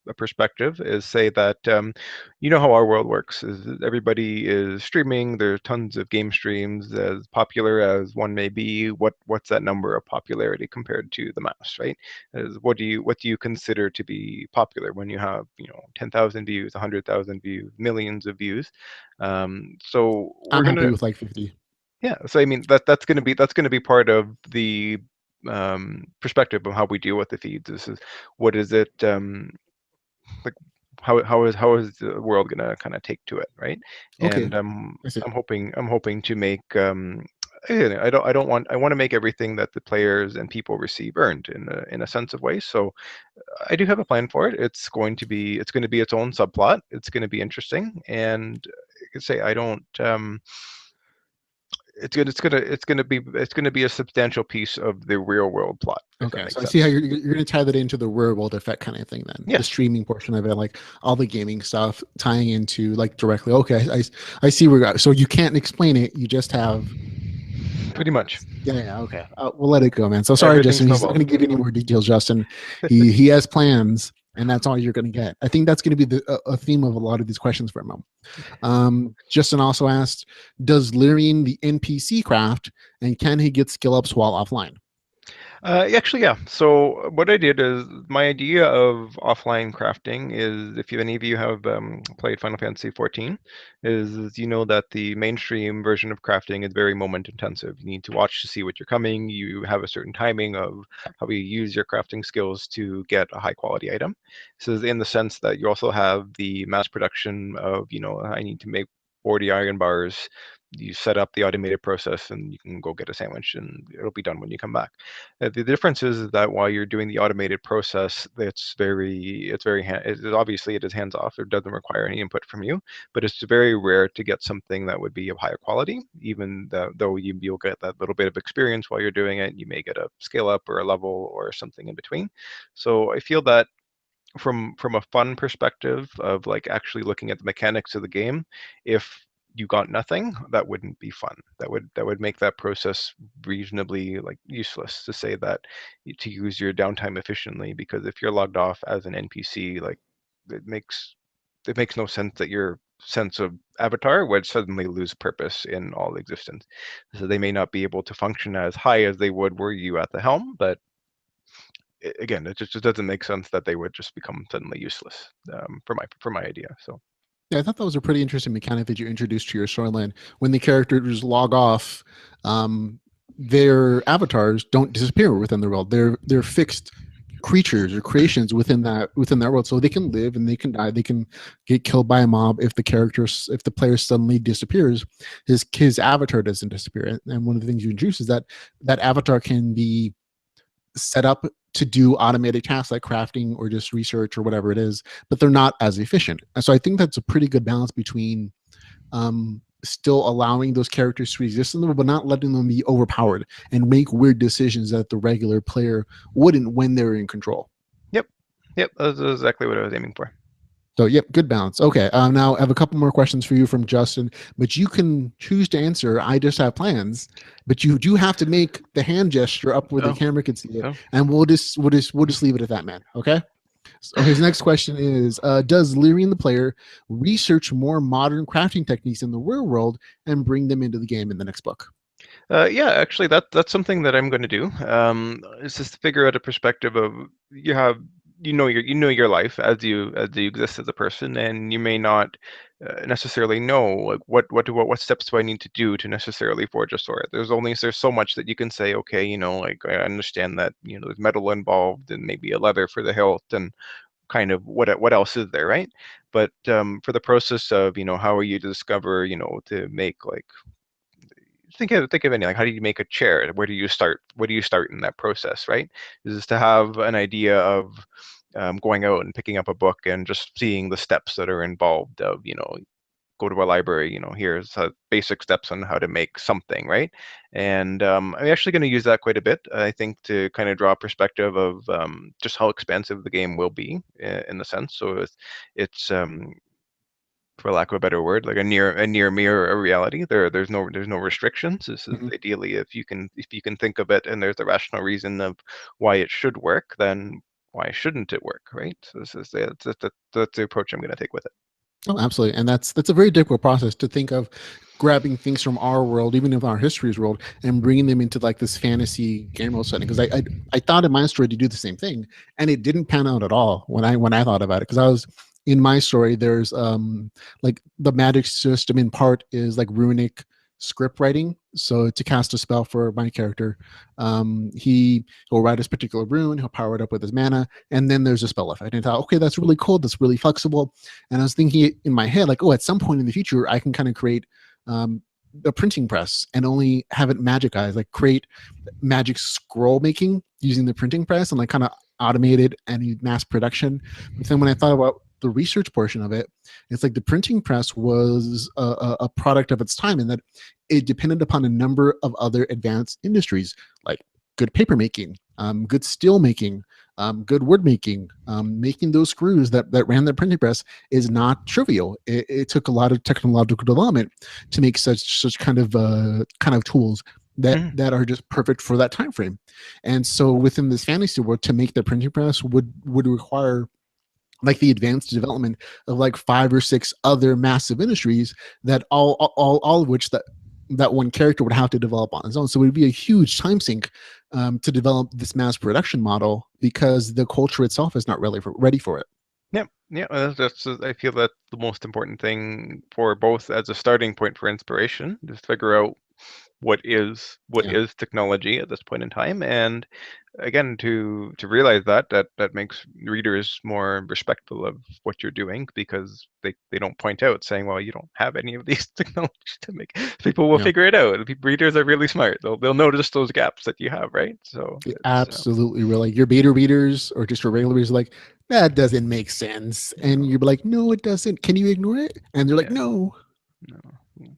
a perspective is say that you know how our world works is that everybody is streaming. There's tons of game streams, as popular as one may be. What's that number of popularity compared to the mass, right? What do you consider to be popular when you have 10,000 views, 100,000 views, millions of views? So I'm we're happy gonna, with like 50. yeah. So I mean that's gonna be part of the perspective of how we deal with the feeds. This is what is it like? How is the world gonna kind of take to it, right? Okay, And I see. I'm hoping to make again, I want to make everything that the players and people receive earned in a sense of way. So I do have a plan for it. It's going to be its own subplot. It's going to be interesting, and I can say I don't. It's going to be a substantial piece of the real world plot, if that Okay, so makes I see how sense. you're going to tie that into the real world effect kind of thing. Then the Yes, streaming portion of it, like all the gaming stuff, tying into like directly. Okay, I see where. So you can't explain it. You just have. pretty much. Yeah, yeah. Okay, we'll let it go, man. So sorry, Everything Justin. He's not snowballs. going to give you any more details, Justin. He has plans, and that's all you're going to get. I think that's going to be a theme of a lot of these questions for him. Justin also asked, "Does Lyrian the NPC craft, and can he get skill ups while offline?" Actually, yeah. So what I did is my idea of offline crafting is, if any of you have played Final Fantasy 14, is you know that the mainstream version of crafting is very moment intensive. You need to watch to see what you're coming. You have a certain timing of how you use your crafting skills to get a high quality item. So in the sense that you also have the mass production of, I need to make 40 iron bars. You set up the automated process and you can go get a sandwich and it'll be done when you come back. The difference is that while you're doing the automated process, obviously it is hands off. It doesn't require any input from you, but it's very rare to get something that would be of higher quality. Even though you'll get that little bit of experience while you're doing it, you may get a scale up or a level or something in between. So I feel that from a fun perspective of like actually looking at the mechanics of the game, if you got nothing, that wouldn't be fun. That would make that process reasonably like useless, to say that, to use your downtime efficiently, because if you're logged off as an NPC, like it makes it makes no sense that your sense of avatar would suddenly lose purpose in all existence. So they may not be able to function as high as they would were you at the helm, but again, it just doesn't make sense that they would just become suddenly useless, for my idea. So Yeah, I thought that was a pretty interesting mechanic that you introduced to your storyline. When the characters log off, um, their avatars don't disappear within the world. They're fixed creatures or creations within that world, so they can live and they can die. They can get killed by a mob if the player suddenly disappears. His avatar doesn't disappear, and one of the things you introduce is that avatar can be set up to do automated tasks like crafting or just research or whatever it is, but they're not as efficient. And so I think that's a pretty good balance between still allowing those characters to exist in the world, but not letting them be overpowered and make weird decisions that the regular player wouldn't when they're in control. yep, that's exactly what I was aiming for. So, yep, good balance. Okay, now I have a couple more questions for you from Justin, but you can choose to answer. I just have plans, but you do have to make the hand gesture up where the Oh, camera can see it, oh. and we'll just leave it at that, man. Okay. So his next question is: does Lyrian the player research more modern crafting techniques in the real world and bring them into the game in the next book? Yeah, actually, that's something that I'm going to do. Is just to figure out a perspective of, you know your life as you exist as a person, and you may not necessarily know like what steps do I need to do to necessarily forge a sword. There's so much that you can say. Okay, like I understand that there's metal involved and maybe a leather for the hilt and kind of what else is there, right? But for the process of how are you to discover to make like think of any, like, how do you make a chair? Where do you start? Where do you start in that process, right? Is to have an idea of going out and picking up a book and just seeing the steps that are involved of go to a library, here's basic steps on how to make something, right? And I'm actually going to use that quite a bit, I think, to kind of draw a perspective of just how expansive the game will be, in the sense. So it's for lack of a better word, like a near mirror of reality. There's no restrictions. This is Mhm. ideally, if you can think of it and there's a rational reason of why it should work, then why shouldn't it work, right? So that's the approach I'm going to take with it. Oh, absolutely, and that's a very difficult process to think of grabbing things from our world, even of our history's world, and bringing them into like this fantasy game world setting. Because I thought in my story to do the same thing, and it didn't pan out at all when I thought about it. Because I was in my story, there's like the magic system in part is like runic script writing. So to cast a spell for my character, he'll write this particular rune, he'll power it up with his mana, and then there's a spell effect. And I thought, okay, that's really cool, that's really flexible. And I was thinking in my head, like, oh, at some point in the future, I can kind of create a printing press and only have it magicize, like create magic scroll making using the printing press and like kind of automated and mass production. But then when I thought about the research portion of it, it's like the printing press was a product of its time in that it depended upon a number of other advanced industries like good paper making, good steel making, good wood making. Making those screws that ran the printing press is not trivial. It took a lot of technological development to make such kind of tools Mhm. that are just perfect for that time frame. And so within this fantasy world, to make the printing press would require like the advanced development of like 5 or 6 other massive industries that all of which that that one character would have to develop on his own. So it would be a huge time sink to develop this mass production model because the culture itself is not ready for it. Yeah, yeah, that's I feel that the most important thing for both as a starting point for inspiration is to figure out what is Yeah. technology at this point in time, and again to realize that makes readers more respectful of what you're doing because they don't point out saying, well, you don't have any of these technologies to make. People will Yeah. figure it out. Readers are really smart. They'll notice those gaps that you have, right? So Yeah, it's absolutely. We're like your beta readers or just your regular readers are like, that doesn't make sense. you And know, you're like, no, it doesn't. Can you ignore it? And they're like, yeah, no. no.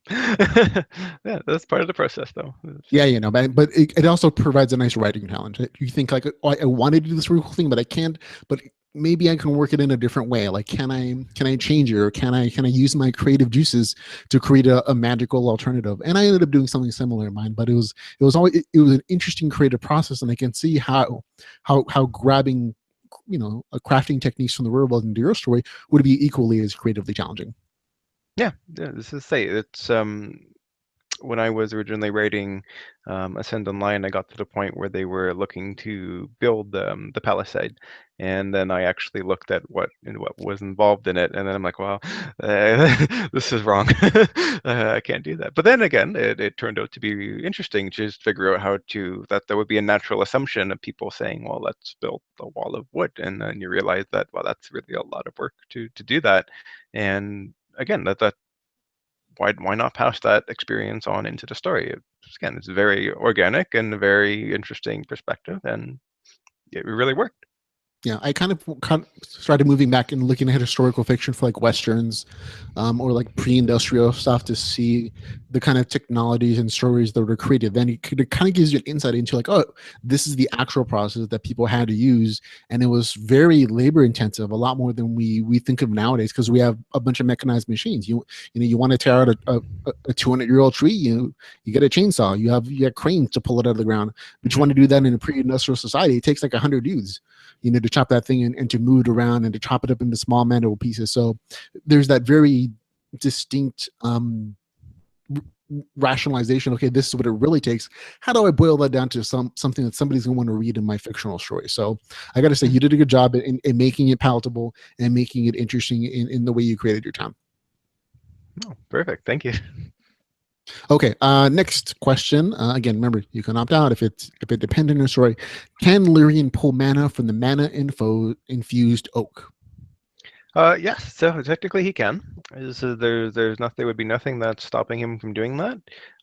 Yeah, that's part of the process, though. Yeah, but it also provides a nice writing challenge. You think like, oh, I wanted to do this really cool thing, but I can't. But maybe I can work it in a different way. Like, can I change it, or can I use my creative juices to create a magical alternative? And I ended up doing something similar in mine, but it was an interesting creative process, and I can see how grabbing a crafting techniques from the real world into your story would be equally as creatively challenging. Yeah, yeah. This is say it's when I was originally writing Ascend Online, I got to the point where they were looking to build the Palisade, and then I actually looked at what was involved in it, and then I'm like, well, this is wrong. I can't do that. But then again, it turned out to be interesting to just figure out how to that there would be a natural assumption of people saying, well, let's build a wall of wood, and then you realize that well, that's really a lot of work to do that, and again that why not pass that experience on into the story? Again, it's very organic and a very interesting perspective, and it really worked. Yeah, I kind of started moving back and looking at historical fiction for like westerns, or like pre-industrial stuff to see the kind of technologies and stories that were created. Then it kind of gives you an insight into like, oh, this is the actual process that people had to use, and it was very labor intensive, a lot more than we think of nowadays because we have a bunch of mechanized machines. You want to tear out a 200-year-old tree, you get a chainsaw. You have cranes to pull it out of the ground. But you want to do that in a pre-industrial society, it takes like 100 dudes to chop that thing and to move it around and to chop it up into small manageable pieces. So there's that very distinct rationalization. Okay, this is what it really takes. How do I boil that down to something that somebody's going to want to read in my fictional story? So I got to say, you did a good job in making it palatable and making it interesting in the way you created your town. Oh, perfect. Thank you. Okay, next question. Again, remember, you can opt out if it depends on your story. Can Lyrian pull mana from the mana infused oak? Yes, so technically he can. There's nothing. There would be nothing that's stopping him from doing that.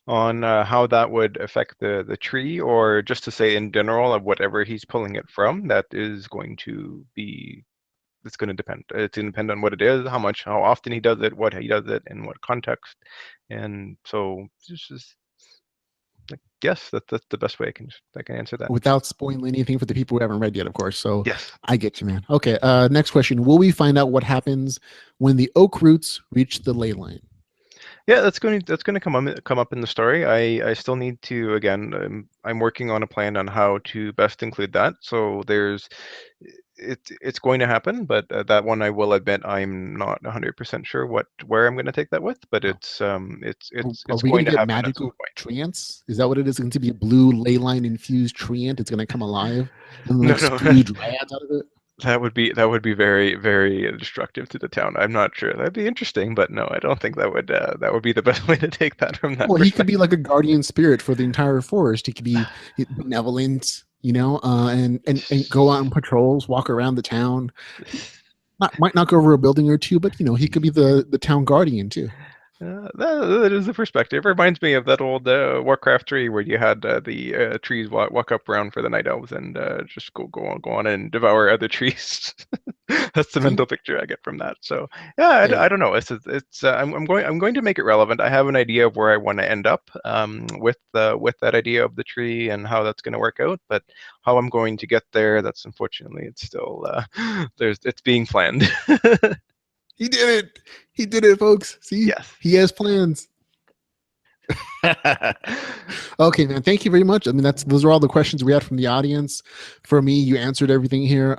On how that would affect the tree, or just to say in general of whatever he's pulling it from, that is going to be. It's going to depend. It's going to depend on what it is, how often he does it, what he does it, in what context, and so just yes, that's the best way I can answer that. Without spoiling anything for the people who haven't read yet, of course. So Yes. I get you, man. Okay, next question. Will we find out what happens when the oak roots reach the ley line? Yeah, that's going to come up in the story. I still need to again. I'm working on a plan on how to best include that. So it's going to happen, but that one I will admit I'm not 100% sure where I'm going to take that with. But Oh. Are it's we going going to to get happen at some magical point. treants? Is that what it is? Going to be a blue ley line infused treant? It's going to come alive and No, like no. spew dryads out of it? That would be very very destructive to the town. I'm not sure. That'd be interesting, but no, I don't think that would be the best way to take that from that Well, he could be perspective. like a guardian spirit for the entire forest. He could be benevolent, and go out on patrols, walk around the town. Might knock over a building or two, but he could be the town guardian too. That is the perspective. It reminds me of that old Warcraft 3 where you had the trees walk up around for the night elves and just go on and devour other trees. That's the See, mental picture I get from that. So yeah, hey, I don't know. I'm going to make it relevant. I have an idea of where I want to end up with that idea of the tree and how that's going to work out. But how I'm going to get there, that's unfortunately it's still it's being planned. he did it. He did it, folks. See, Yes. he has plans. Okay, man. Thank you very much. I mean, those are all the questions we had from the audience. For me, you answered everything here.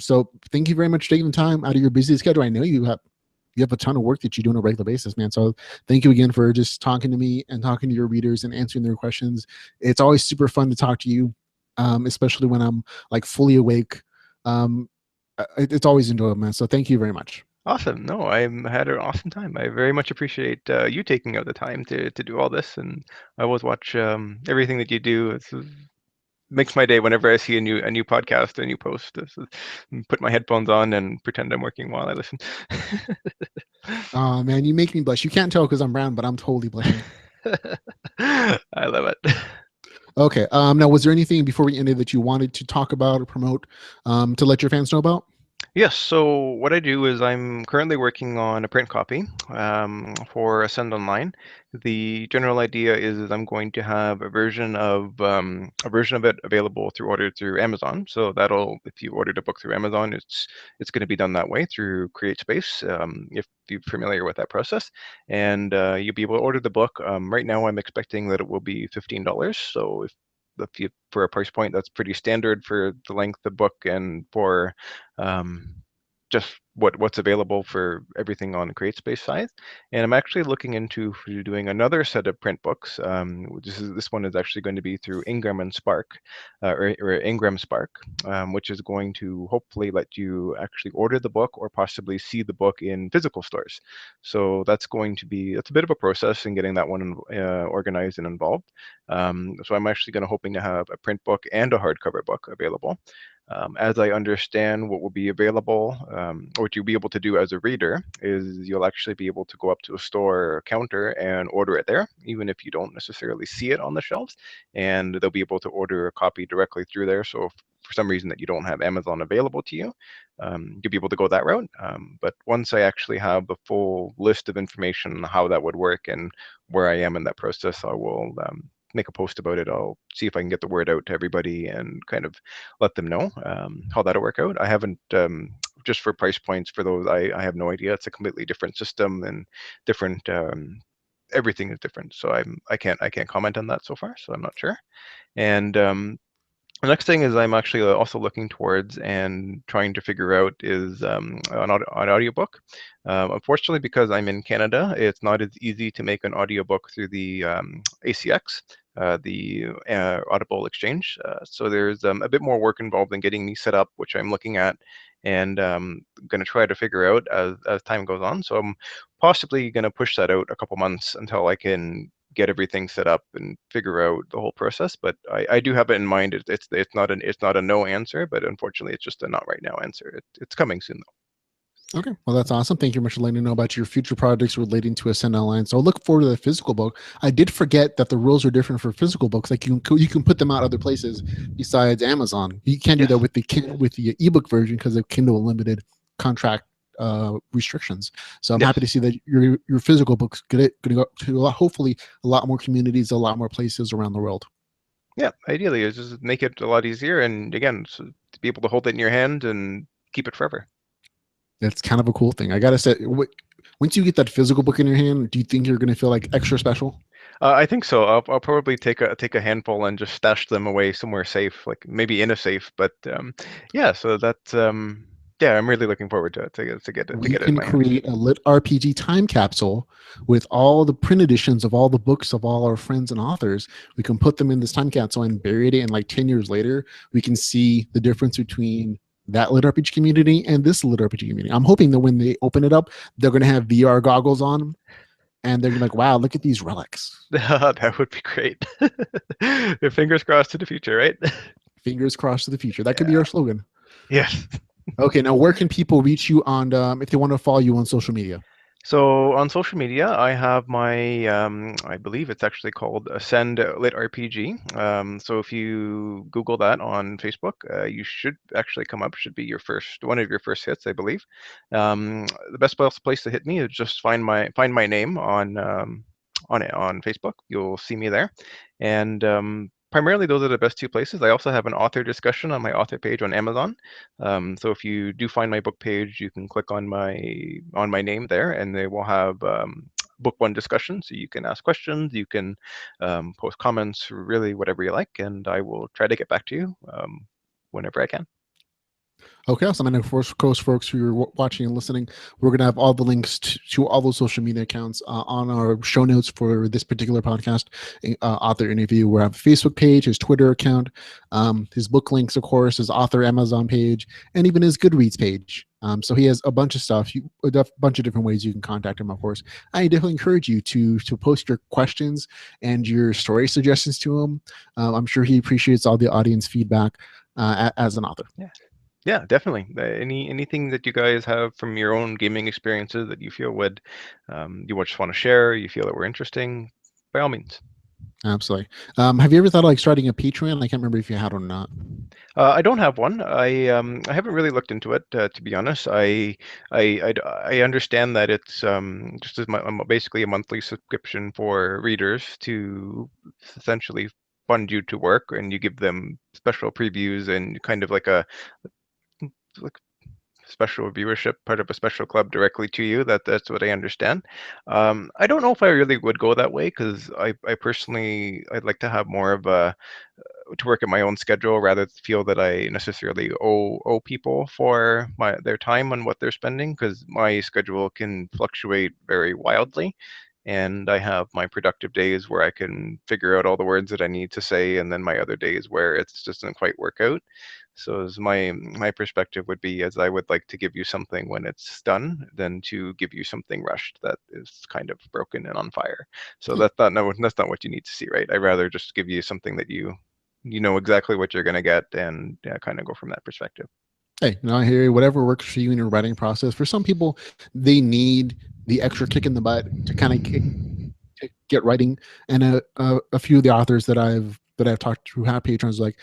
So thank you very much for taking the time out of your busy schedule. I know you have. you have a ton of work that you do on a regular basis, man. So thank you again for just talking to me and talking to your readers and answering their questions. It's always super fun to talk to you, especially when I'm like fully awake. It's always enjoyable, man. So thank you very much. Awesome. No, I had an awesome time. I very much appreciate you taking out the time to do all this, and I always watch everything that you do. Makes my day whenever I see a new podcast, a new post. Put my headphones on and pretend I'm working while I listen. Oh man, you make me blush. You can't tell because I'm brown, but I'm totally blushing. I love it. Okay. Now, was there anything before we ended that you wanted to talk about or promote to let your fans know about? Yes, so what I do is I'm currently working on a print copy for Ascend Online. The general idea is I'm going to have a version of it available through order through Amazon. So that'll, if you ordered a book through Amazon, it's going to be done that way through CreateSpace, if you're familiar with that process, and you'll be able to order the book. Right now, I'm expecting that it will be $15. So if you for a price point that's pretty standard for the length of the book and for um, just what's available for everything on the CreateSpace side. And I'm actually looking into doing another set of print books. This one is actually going to be through Ingram and Spark, or Ingram Spark, which is going to hopefully let you actually order the book or possibly see the book in physical stores. So that's a bit of a process in getting that one organized and involved. So I'm actually going to hoping to have a print book and a hardcover book available. As I understand what will be available, or what you'll be able to do as a reader is you'll actually be able to go up to a store or counter and order it there, even if you don't necessarily see it on the shelves, and they'll be able to order a copy directly through there. So if for some reason that you don't have Amazon available to you, you'll be able to go that route. But once I actually have the full list of information on how that would work and where I am in that process, I will make a post about it. I'll see if I can get the word out to everybody and kind of let them know how that'll work out. I haven't just for price points for those. I have no idea. It's a completely different system and different. Everything is different, so I can't comment on that so far. So I'm not sure. And the next thing is I'm actually also looking towards and trying to figure out is an audiobook. Unfortunately, because I'm in Canada, it's not as easy to make an audiobook through the ACX, the Audible Exchange. So there's a bit more work involved in getting me set up, which I'm looking at and going to try to figure out as time goes on. So I'm possibly going to push that out a couple months until I can get everything set up and figure out the whole process. But I do have it in mind. It's not a no answer, but unfortunately, it's just a not right now answer. It's coming soon though. Okay, well, that's awesome. Thank you much for letting me know about your future projects relating to Ascend Online. So I look forward to the physical book. I did forget that the rules are different for physical books. Like you can put them out other places besides Amazon. You can't do that Yes. with the ebook version because of Kindle Unlimited contract restrictions. So I'm Yes. happy to see that your physical books going to go to hopefully a lot more communities, a lot more places around the world. Yeah. Ideally, it's just make it a lot easier, and again, so to be able to hold it in your hand and keep it forever. That's kind of a cool thing. I gotta say, once you get that physical book in your hand, do you think you're going to feel like extra special? I think so. I'll probably take a handful and just stash them away somewhere safe, like maybe in a safe. But yeah, so that's yeah, I'm really looking forward to it to We get it in can my hands. create a lit RPG time capsule with all the print editions of all the books of all our friends and authors. We can put them in this time capsule and bury it, and like 10 years later, we can see the difference between that lit RPG community and this lit RPG community. I'm hoping that when they open it up, they're going to have VR goggles on and they're gonna be like, wow, look at these relics. That would be great. Fingers crossed to the future, right? Fingers crossed to the future. That could be Yeah. our slogan. Yes. Okay, now where can people reach you on if they want to follow you on social media? So on social media, I have my, I believe it's actually called Ascend Lit RPG. So if you Google that on Facebook, you should actually come up. Should be one of your first hits, I believe. The best place to hit me is just find my name on Facebook. You'll see me there, and primarily those are the best two places. I also have an author discussion on my author page on Amazon. So if you do find my book page, you can click on my name there, and they will have book one discussion. So you can ask questions, you can post comments, really whatever you like, and I will try to get back to you whenever I can. Okay, awesome. And of course, folks who are watching and listening, we're going to have all the links to all those social media accounts on our show notes for this particular podcast author interview. We have a Facebook page, his Twitter account, his book links, of course, his author Amazon page, and even his Goodreads page. So he has a bunch of stuff, a bunch of different ways you can contact him, of course. I definitely encourage you to post your questions and your story suggestions to him. I'm sure he appreciates all the audience feedback as an author. Yeah, definitely. Anything that you guys have from your own gaming experiences that you feel would you just want to share, you feel that were interesting, by all means. Absolutely. Have you ever thought of like starting a Patreon? I can't remember if you had one or not. I don't have one. I haven't really looked into it, to be honest. I understand that it's just basically a monthly subscription for readers to essentially fund you to work, and you give them special previews and kind of like special viewership, part of a special club directly to you. That's what I understand. I don't know if I really would go that way because I personally I'd like to have more of a to work at my own schedule rather than feel that I necessarily owe people for their time and what they're spending, because my schedule can fluctuate very wildly. And I have my productive days where I can figure out all the words that I need to say, and then my other days where it just doesn't quite work out. So as my perspective would be, as I would like to give you something when it's done, than to give you something rushed that is kind of broken and on fire. So Yeah. that's not what you need to see, right? I'd rather just give you something that you know exactly what you're going to get, and kind of go from that perspective. Hey, I hear you. Whatever works for you in your writing process. For some people, they need the extra kick in the butt to kind of get writing. And a few of the authors that I've talked to who have patrons, like,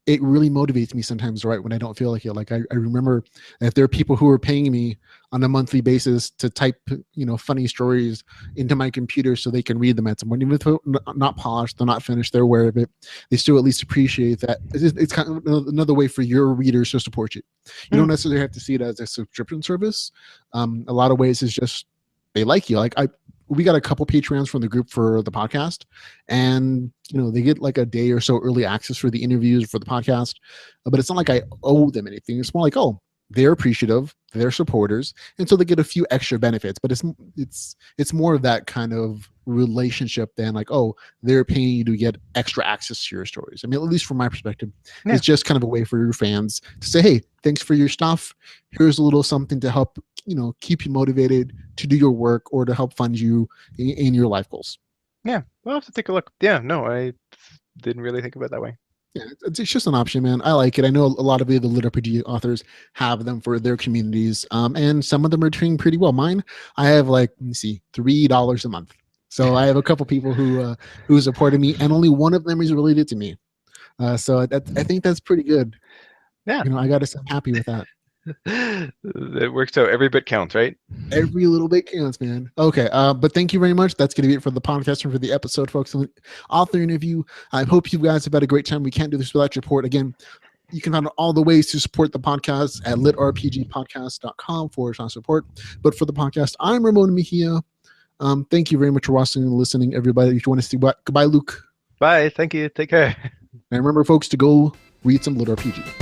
it really motivates me sometimes to write when I don't feel like it. Like I remember if there are people who are paying me on a monthly basis to type, funny stories into my computer so they can read them at some point, even if they're not polished, they're not finished, they're aware of it. They still at least appreciate that. It's kind of another way for your readers to support you. You don't necessarily have to see it as a subscription service. A lot of ways it's just they like you. Like we got a couple Patreons from the group for the podcast, and they get like a day or so early access for the interviews for the podcast, but it's not like I owe them anything. It's more like, oh, they're appreciative, they're supporters, and so they get a few extra benefits. But it's more of that kind of relationship than like, oh, they're paying you to get extra access to your stories. I mean, at least from my perspective, it's just kind of a way for your fans to say, hey, thanks for your stuff. Here's a little something to help keep you motivated to do your work or to help fund you in your life goals. Yeah, we'll have to take a look. Yeah, no, I didn't really think of it that way. Yeah, it's just an option, man. I like it. I know a lot of the LitRPG authors have them for their communities, and some of them are doing pretty well. Mine, I have like, let me see, $3 a month. So I have a couple people who supported me, and only one of them is related to me. So I think that's pretty good. Yeah, I got to say, I'm happy with that. it works out. Every bit counts, right? Every little bit counts, man. Okay, but thank you very much. That's going to be it for the podcast and for the episode, folks. Author interview. I hope you guys have had a great time. We can't do this without your support. Again, you can find all the ways to support the podcast at litrpgpodcast.com/support. But for the podcast, I'm Ramon Mejia. Thank you very much for watching and listening, everybody. If you want to see goodbye, Luke. Bye. Thank you. Take care. And remember, folks, to go read some LitRPG.